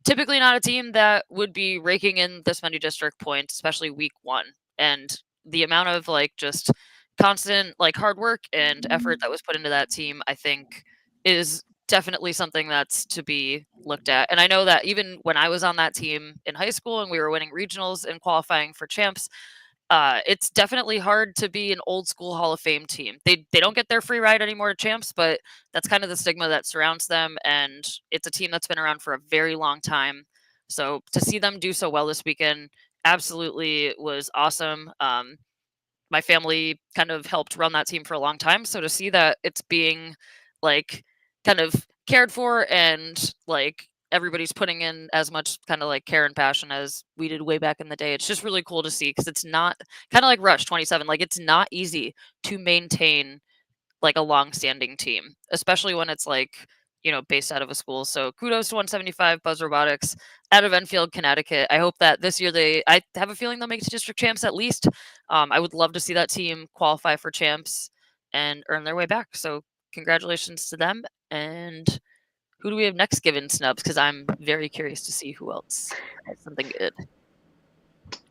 Speaker 2: typically not a team that would be raking in this many district points, especially week 1. And the amount of like just constant like hard work and effort that was put into that team, I think, is definitely something that's to be looked at. And I know that even when I was on that team in high school and we were winning regionals and qualifying for champs, it's definitely hard to be an old school Hall of Fame team. They don't get their free ride anymore to champs, but that's kind of the stigma that surrounds them. And it's a team that's been around for a very long time. So to see them do so well this weekend absolutely was awesome. My family kind of helped run that team for a long time. So to see that it's being like kind of cared for and like everybody's putting in as much kind of like care and passion as we did way back in the day. It's just really cool to see because it's not kind of like Rush 27. Like it's not easy to maintain like a long-standing team, especially when it's like, you know, based out of a school. So kudos to 175 Buzz Robotics out of Enfield, Connecticut. I hope that this year I have a feeling they'll make it to district champs at least. I would love to see that team qualify for champs and earn their way back. So congratulations to them. And who do we have next given snubs? Because I'm very curious to see who else has something good.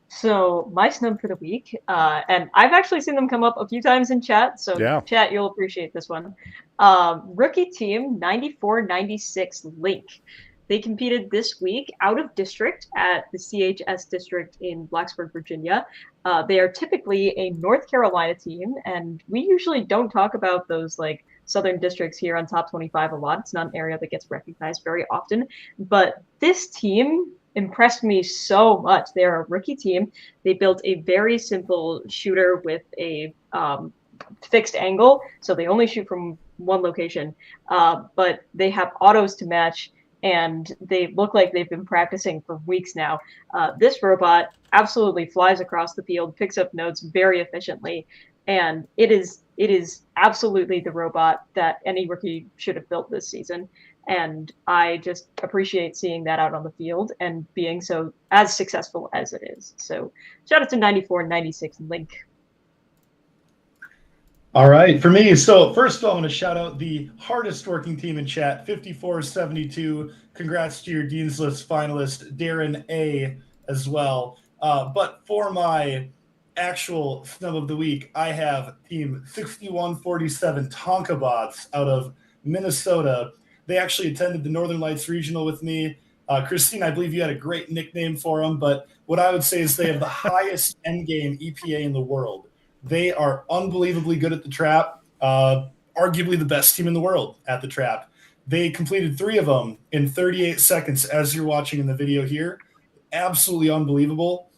Speaker 4: So my snub for the week, and I've actually seen them come up a few times in chat, so
Speaker 1: yeah.
Speaker 4: Chat, you'll appreciate this one. Rookie team 9496 Link. They competed this week out of district at the CHS district in Blacksburg, Virginia. They are typically a North Carolina team, and we usually don't talk about those like southern districts here on Top 25 a lot. It's not an area that gets recognized very often, but this team impressed me so much. They're a rookie team. They built a very simple shooter with a fixed angle, so they only shoot from one location, but they have autos to match, and they look like they've been practicing for weeks now. This robot absolutely flies across the field, picks up notes very efficiently, and it is absolutely the robot that any rookie should have built this season. And I just appreciate seeing that out on the field and being so as successful as it is. So shout out to 94 and 96 Link.
Speaker 3: All right, for me, so first of all, I'm going to shout out the hardest working team in chat, 5472. Congrats to your Dean's List finalist, Darren A, as well. But for my actual snub of the week, I have team 6147 Tonka Bots out of Minnesota. They actually attended the Northern Lights Regional with me. Kristine, I believe you had a great nickname for them, but what I would say is they have the highest endgame EPA in the world. They are unbelievably good at the trap, arguably the best team in the world at the trap. They completed 3 of them in 38 seconds, as you're watching in the video here. Absolutely unbelievable.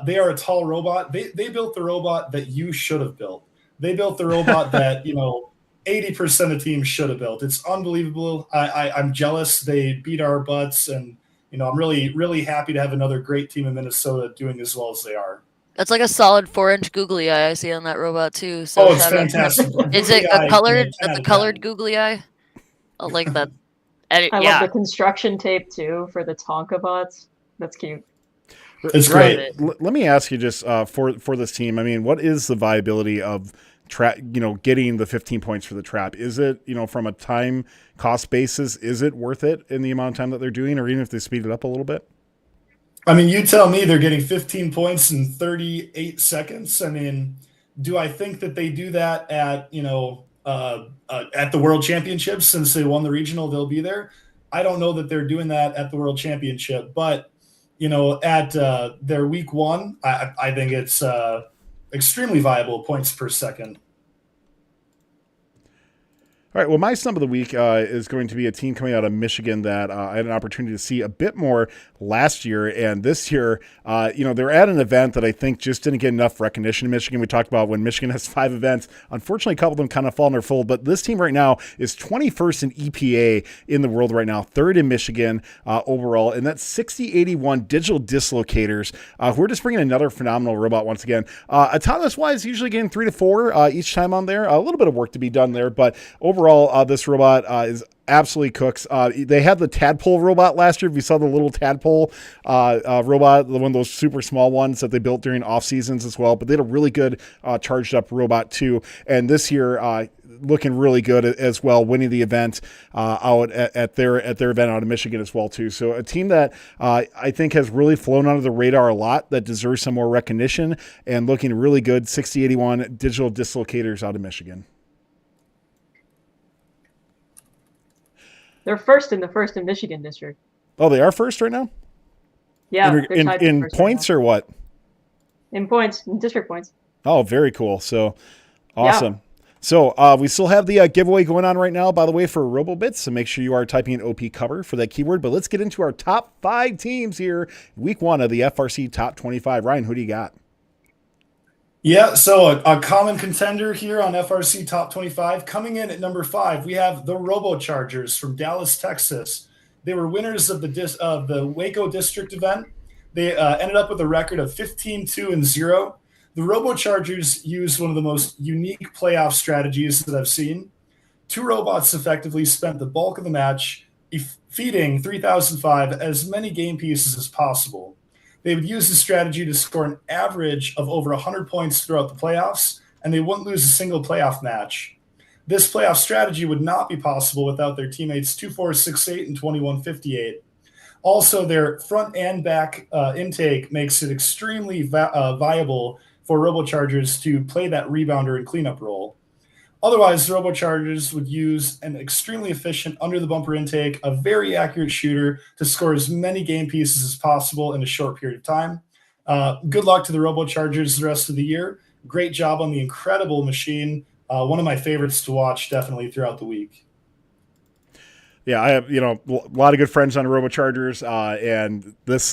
Speaker 3: They are a tall robot. They built the robot that you should have built. They built the robot that, 80% of teams should have built. It's unbelievable. I'm jealous. They beat our butts, and I'm really, really happy to have another great team in Minnesota doing as well as they are.
Speaker 2: That's like a solid 4-inch googly eye I see on that robot too. So
Speaker 3: it's fantastic.
Speaker 2: Is it a colored? That's a colored googly eye. I like that.
Speaker 4: I love the construction tape too for the Tonka bots. That's cute.
Speaker 3: It's great.
Speaker 1: Let me ask you just for this team. I mean, what is the viability of getting the 15 points for the trap? Is it, from a time cost basis, is it worth it in the amount of time that they're doing, or even if they speed it up a little bit?
Speaker 3: I mean, you tell me. They're getting 15 points in 38 seconds. I mean, do I think that they do that at, at the World Championships? Since they won the regional, they'll be there. I don't know that they're doing that at the World Championship, but, at their week 1, I think it's extremely viable points per second.
Speaker 1: All right, well, my snub of the week is going to be a team coming out of Michigan that I had an opportunity to see a bit more last year. And this year, they're at an event that I think just didn't get enough recognition in Michigan. We talked about when Michigan has 5 events. Unfortunately, a couple of them kind of fall in their fold. But this team right now is 21st in EPA in the world right now, 3rd in Michigan overall. And that's 6081 Digital Dislocators, who are just bringing another phenomenal robot once again. Autonomous-wise, usually getting 3 to 4 each time on there. A little bit of work to be done there, but overall, overall, this robot is absolutely cooks. They had the tadpole robot last year. If you saw the little tadpole robot, one of those super small ones that they built during off seasons as well. But they had a really good charged up robot too. And this year, looking really good as well, winning the event out at their event out of Michigan as well too. So a team that I think has really flown under the radar a lot, that deserves some more recognition, and looking really good. 6081 Digital Dislocators out of Michigan.
Speaker 4: They're first in Michigan district.
Speaker 1: Oh, they are first right now?
Speaker 4: Yeah.
Speaker 1: In points or what?
Speaker 4: In points, in district points.
Speaker 1: Oh, very cool. So awesome. Yeah. So we still have the giveaway going on right now, by the way, for RoboBits. So make sure you are typing in OP cover for that keyword. But let's get into our top 5 teams here, week 1 of the FRC top 25. Ryan, who do you got?
Speaker 3: Yeah, so a common contender here on FRC Top 25. Coming in at number 5, we have the RoboChargers from Dallas, Texas. They were winners of the Waco District event. They ended up with a record of 15-2-0. The RoboChargers used one of the most unique playoff strategies that I've seen. 2 robots effectively spent the bulk of the match feeding 3005 as many game pieces as possible. They would use this strategy to score an average of over 100 points throughout the playoffs, and they wouldn't lose a single playoff match. This playoff strategy would not be possible without their teammates 2468 and 2158. Also, their front and back intake makes it extremely viable for RoboChargers to play that rebounder and cleanup role. Otherwise, the RoboChargers would use an extremely efficient under-the-bumper intake, a very accurate shooter to score as many game pieces as possible in a short period of time. Good luck to the RoboChargers the rest of the year. Great job on the incredible machine. One of my favorites to watch, definitely, throughout the week.
Speaker 1: Yeah, I have, a lot of good friends on RoboChargers, and this,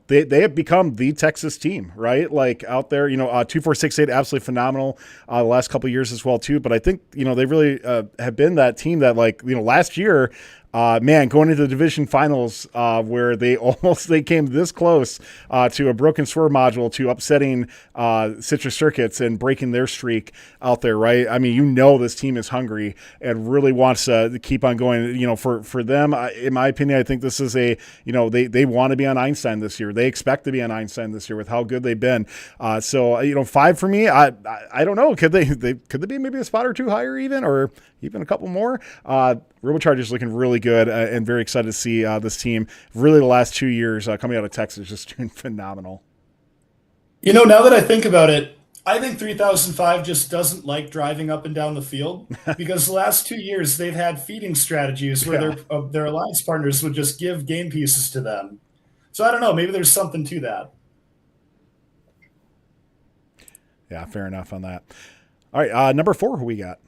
Speaker 1: they have become the Texas team, right? Like out there, 2468, absolutely phenomenal the last couple of years as well too. But I think, they really have been that team that, last year, going into the division finals where they came this close to a broken swerve module, to upsetting Citrus Circuits and breaking their streak out there, right? I mean, this team is hungry and really wants to keep on going. For them, in my opinion, I think this is they want to be on Einstein this year. They expect to be on Einstein this year with how good they've been. So 5 for me. I don't know. Could they be maybe a spot or 2 higher even, or even a couple more? RoboChargers looking really good, and very excited to see this team. Really, the last 2 years coming out of Texas, just doing phenomenal.
Speaker 3: Now that I think about it, I think 3005 just doesn't like driving up and down the field, because the last 2 years they've had feeding strategies where their alliance partners would just give game pieces to them. So I don't know. Maybe there's something to that.
Speaker 1: Yeah, fair enough on that. All right, number 4, who we got?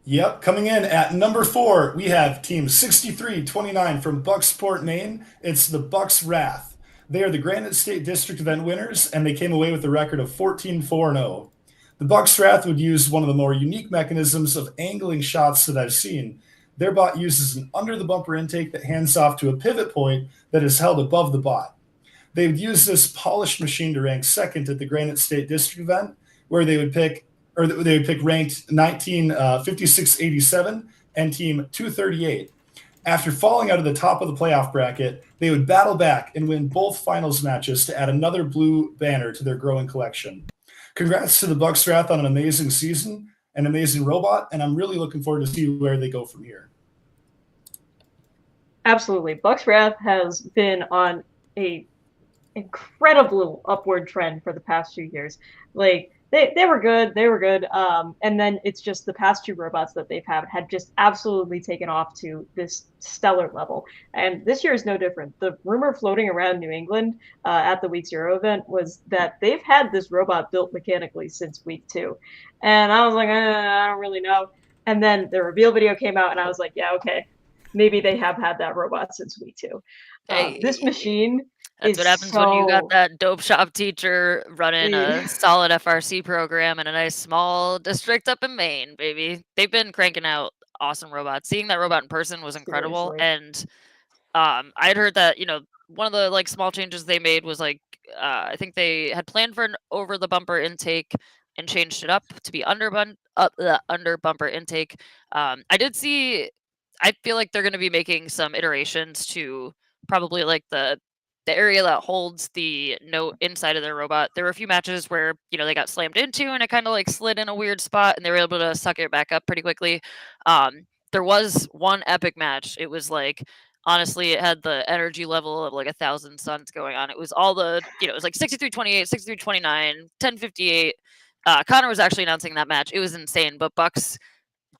Speaker 3: Yep, coming in at number 4, we have Team 6329 from Bucksport, Maine. It's the Bucks Wrath. They are the Granite State District event winners, and they came away with a record of 14-4-0. The Bucks Wrath would use one of the more unique mechanisms of angling shots that I've seen. Their bot uses an under-the-bumper intake that hands off to a pivot point that is held above the bot. They would use this polished machine to rank second at the Granite State District event, where they would pick ranked 5687 and Team 238. After falling out of the top of the playoff bracket, they would battle back and win both finals matches to add another blue banner to their growing collection. Congrats to the Bucks Wrath on an amazing season, an amazing robot, and I'm really looking forward to see where they go from here.
Speaker 4: Absolutely. Bucks Wrath has been on a incredible upward trend for the past 2 years. They were good. And then it's just the past 2 robots that they've had just absolutely taken off to this stellar level. And this year is no different. The rumor floating around New England at the week 0 event was that they've had this robot built mechanically since week 2. And I was like, I don't really know. And then the reveal video came out and I was like, yeah, okay. Maybe they have had that robot since week 2. This machine
Speaker 2: That's what happens when you got that dope shop teacher running a solid FRC program in a nice small district up in Maine, baby. They've been cranking out awesome robots. Seeing that robot in person was incredible.
Speaker 4: Seriously.
Speaker 2: And I had heard that, one of the small changes they made was I think they had planned for an over the bumper intake and changed it up to be under under bumper intake. I feel like they're going to be making some iterations to probably like the area that holds the note inside of their robot. There were a few matches where, you know, they got slammed into and it kind of like slid in a weird spot and they were able to suck it back up pretty quickly. There was one epic match. It was like, honestly, it had the energy level of like 1,000 suns going on. It was all the, you know, it was like 63-28, 63-29, 10-58. Connor was actually announcing that match. It was insane, but Bucks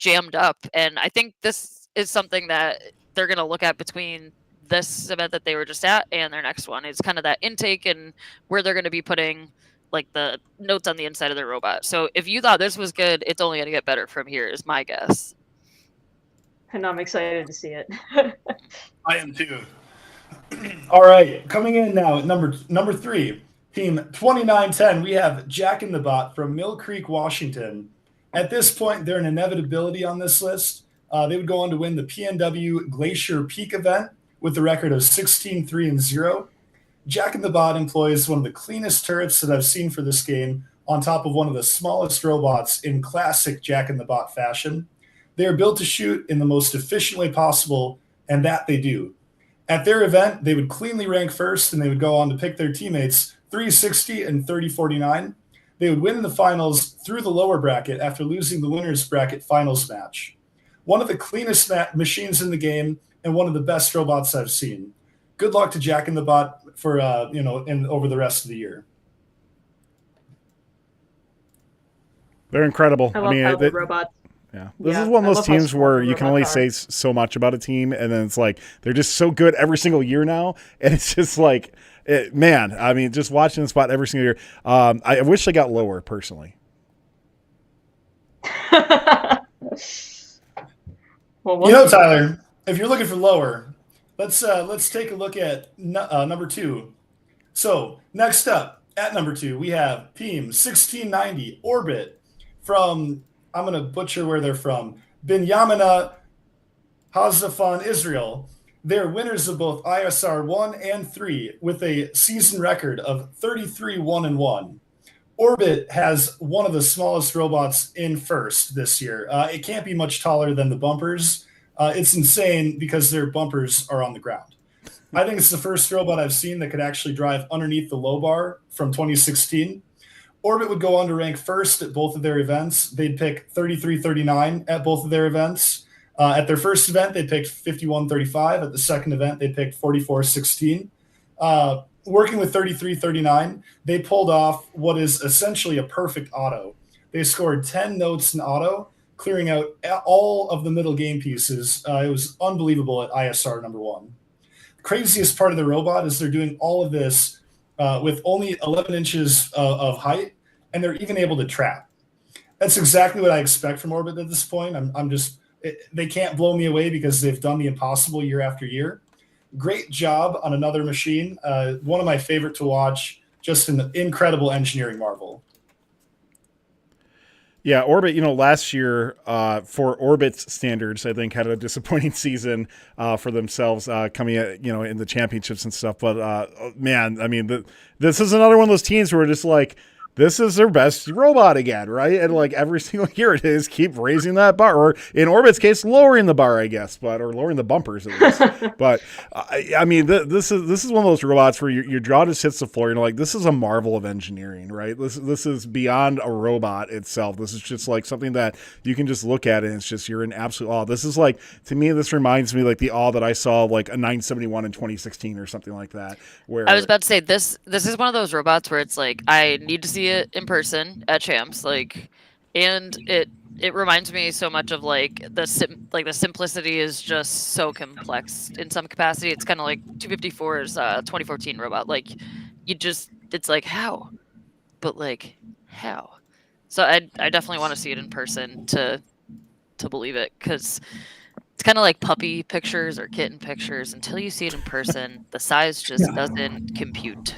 Speaker 2: jammed up. And I think this is something that they're going to look at between this event that they were just at and their next one. It's kind of that intake and where they're going to be putting like the notes on the inside of their robot. So if you thought this was good, it's only going to get better from here is my guess.
Speaker 4: And I'm excited to see it.
Speaker 3: I am too. All right, coming in now at number 3, team 2910, we have Jack in the Bot from Mill Creek, Washington. At this point, they're an inevitability on this list. They would go on to win the PNW Glacier Peak event with a record of 16-3-0. Jack in the Bot employs one of the cleanest turrets that I've seen for this game on top of one of the smallest robots in classic Jack in the Bot fashion. They are built to shoot in the most efficient way possible, and that they do. At their event, they would cleanly rank first, and they would go on to pick their teammates 360 and 30-49. They would win in the finals through the lower bracket after losing the winner's bracket finals match. One of the cleanest machines in the game and one of the best robots I've seen. Good luck to Jack in the Bot for over the rest of the year.
Speaker 1: They're incredible.
Speaker 4: I love robots.
Speaker 1: Yeah, this is one of those teams where you can only say so much about a team, and then it's like they're just so good every single year now, and it's just like, man. I mean, just watching the spot every single year. I wish they got lower personally.
Speaker 3: Well, Tyler, if you're looking for lower, let's take a look at number 2. So next up at number 2, we have Team 1690 Orbit from, I'm going to butcher where they're from, Binyamina, Hazafan, Israel. They're winners of both ISR 1 and 3 with a season record of 33-1-1. Orbit has one of the smallest robots in first this year. It can't be much taller than the bumpers. It's insane because their bumpers are on the ground. I think it's the first robot I've seen that could actually drive underneath the low bar from 2016. Orbit would go on to rank first at both of their events. They'd pick 33-39 at both of their events. At their first event, they picked 51-35. At the second event, they picked 44-16. Working with 33-39, they pulled off what is essentially a perfect auto. They scored 10 notes in auto, clearing out all of the middle game pieces. It was unbelievable at ISR number 1. The craziest part of the robot is they're doing all of this with only 11 inches of height, and they're even able to trap. That's exactly what I expect from Orbit at this point. They can't blow me away because they've done the impossible year after year. Great job on another machine. One of my favorite to watch. Just an incredible engineering marvel.
Speaker 1: Yeah, Orbit, last year for Orbit's standards, I think had a disappointing season for themselves coming at, in the championships and stuff. But man, I mean, this is another one of those teams where we're just like, this is their best robot again, right? And like every single year it is keep raising that bar, or in Orbit's case, lowering the bar, I guess, or lowering the bumpers at least. But I mean, this is one of those robots where your jaw just hits the floor. Like, this is a marvel of engineering, right? This is beyond a robot itself. This is just like something that you can just look at it and it's just, you're in absolute awe. This is like, to me, this reminds me like the awe that I saw like a 971 in 2016 or something like that. Where
Speaker 2: I was about to say this is one of those robots where it's like, I need to see it in person at champs, and it reminds me so much of like the simplicity is just so complex in some capacity. It's kind of like 254's 2014 robot. Like, it's like, how, but like, how? So I definitely want to see it in person to believe it, because it's kind of like puppy pictures or kitten pictures. Until you see it in person, the size just doesn't compute.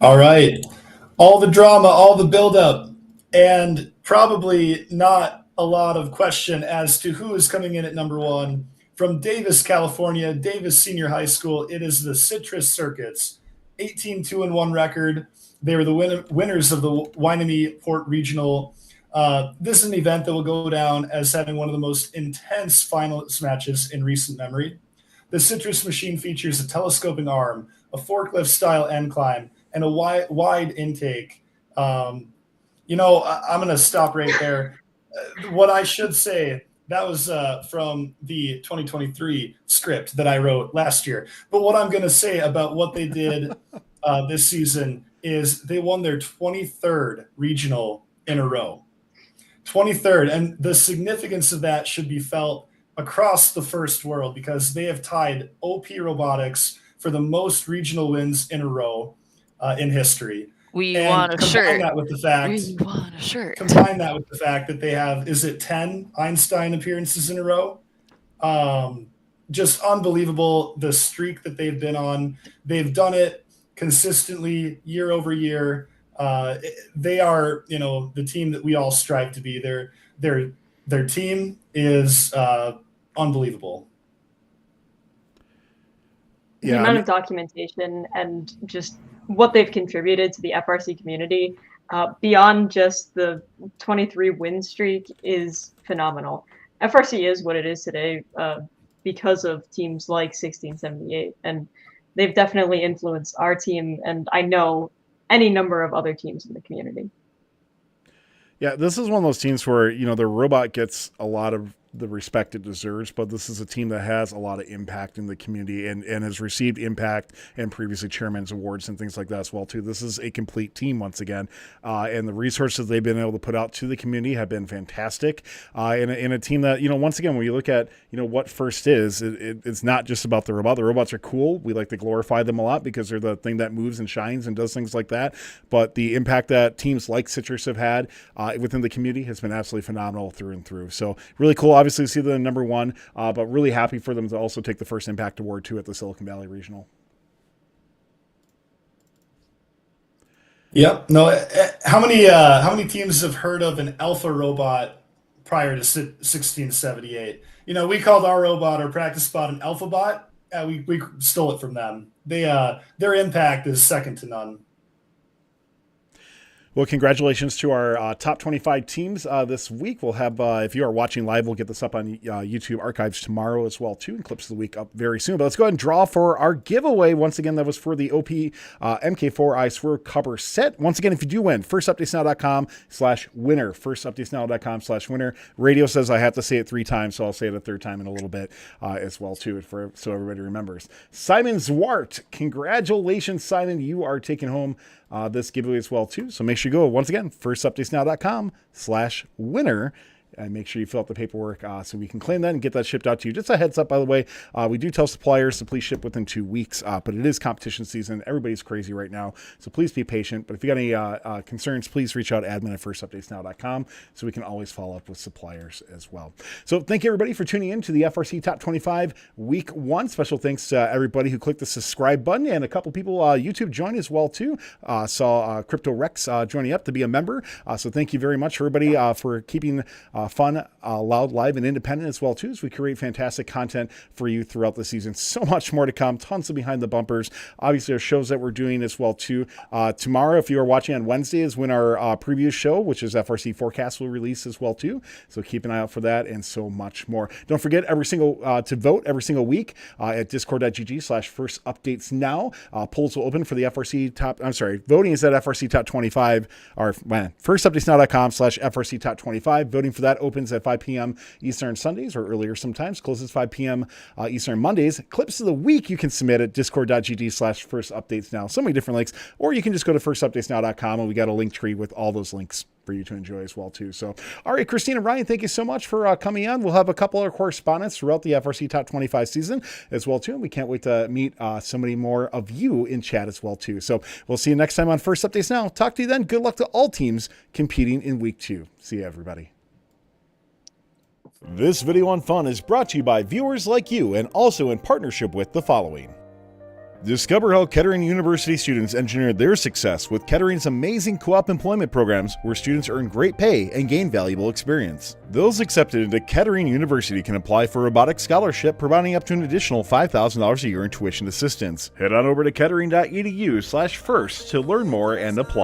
Speaker 3: All right. All the drama, all the buildup, and probably not a lot of question as to who is coming in at number 1 from Davis, California, Davis Senior High School. It is the Citrus Circuits, 18-2-1 record. They were the winners of the Winemede Port Regional. This is an event that will go down as having one of the most intense finals matches in recent memory. The Citrus machine features a telescoping arm, a forklift-style end climb, and a wide intake. I'm going to stop right there. What I should say, that was from the 2023 script that I wrote last year. But what I'm going to say about what they did this season is they won their 23rd regional in a row. 23rd. And the significance of that should be felt across the first world because they have tied OP Robotics for the most regional wins in a row in history.
Speaker 2: We want a shirt.
Speaker 3: That with the fact,
Speaker 2: we want a shirt.
Speaker 3: Combine that with the fact that they have, is it 10 Einstein appearances in a row? Just unbelievable, the streak that they've been on. They've done it consistently year over year. They are, the team that we all strive to be. Their team is unbelievable.
Speaker 4: The amount of documentation and just what they've contributed to the FRC community beyond just the 23 win streak is phenomenal. FRC is what it is today because of teams like 1678, and they've definitely influenced our team, and I know any number of other teams in the community.
Speaker 1: Yeah, this is one of those teams where, the robot gets a lot of the respect it deserves, but this is a team that has a lot of impact in the community and has received impact and previously chairman's awards and things like that as well too. This is a complete team once again, and the resources they've been able to put out to the community have been fantastic. In a team that, once again, when you look at what FIRST is, it's not just about the robot. The robots are cool. We like to glorify them a lot because they're the thing that moves and shines and does things like that. But the impact that teams like Citrus have had within the community has been absolutely phenomenal through and through. So really cool. Obviously, see them number one, but really happy for them to also take the first Impact Award too at the Silicon Valley Regional.
Speaker 3: Yep. No. How many teams have heard of an alpha robot prior to 1678? We called our robot, our practice bot, an alpha bot. We stole it from them. Their impact is second to none.
Speaker 1: Well, congratulations to our top 25 teams this week. We'll have, if you are watching live, we'll get this up on YouTube archives tomorrow as well, too, and clips of the week up very soon. But let's go ahead and draw for our giveaway. Once again, that was for the OP MK4i Swerve cover set. Once again, if you do win, firstupdatesnow.com/winner, firstupdatesnow.com/winner. Radio says I have to say it 3 times, so I'll say it a 3rd time in a little bit as well, too, so everybody remembers. Simon Zwart, congratulations, Simon. You are taking home this giveaway as well too. So make sure you go once again, firstupdatesnow.com/winner. And make sure you fill out the paperwork so we can claim that and get that shipped out to you. Just a heads up, by the way, we do tell suppliers to please ship within 2 weeks, but it is competition season. Everybody's crazy right now, so please be patient. But if you got any concerns, please reach out to admin@firstupdatesnow.com so we can always follow up with suppliers as well. So thank you, everybody, for tuning in to the FRC Top 25 Week 1. Special thanks to everybody who clicked the subscribe button, and a couple people YouTube joined as well, too. Saw Crypto Rex joining up to be a member. So thank you very much, everybody, for keeping fun, loud, live, and independent as well too, as we create fantastic content for you throughout the season. So much more to come, tons of behind the bumpers. Obviously, our shows that we're doing as well too. Tomorrow, if you are watching on Wednesday, is when our preview show, which is FRC Forecast, will release as well too. So keep an eye out for that and so much more. Don't forget to vote every single week at discord.gg/firstupdatesnow. Polls will open for the FRC voting is at FRC Top 25 or firstupdatesnow.com/FRC Top 25. Voting for that opens at 5 p.m. Eastern Sundays or earlier sometimes, closes 5 p.m. Eastern Mondays. Clips of the week you can submit at discord.gg/firstupdatesnow. So many different links, or you can just go to firstupdatesnow.com and we got a link tree with all those links for you to enjoy as well too. So, all right, Kristine and Ryan, thank you so much for coming on. We'll have a couple of correspondents throughout the FRC Top 25 season as well too. And we can't wait to meet so many more of you in chat as well too. So we'll see you next time on First Updates Now. Talk to you then. Good luck to all teams competing in week 2. See you, everybody. This video on fun is brought to you by viewers like you and also in partnership with the following. Discover how Kettering University students engineered their success with Kettering's amazing co-op employment programs where students earn great pay and gain valuable experience. Those accepted into Kettering University can apply for a robotics scholarship, providing up to an additional $5,000 a year in tuition assistance. Head on over to kettering.edu/first to learn more and apply.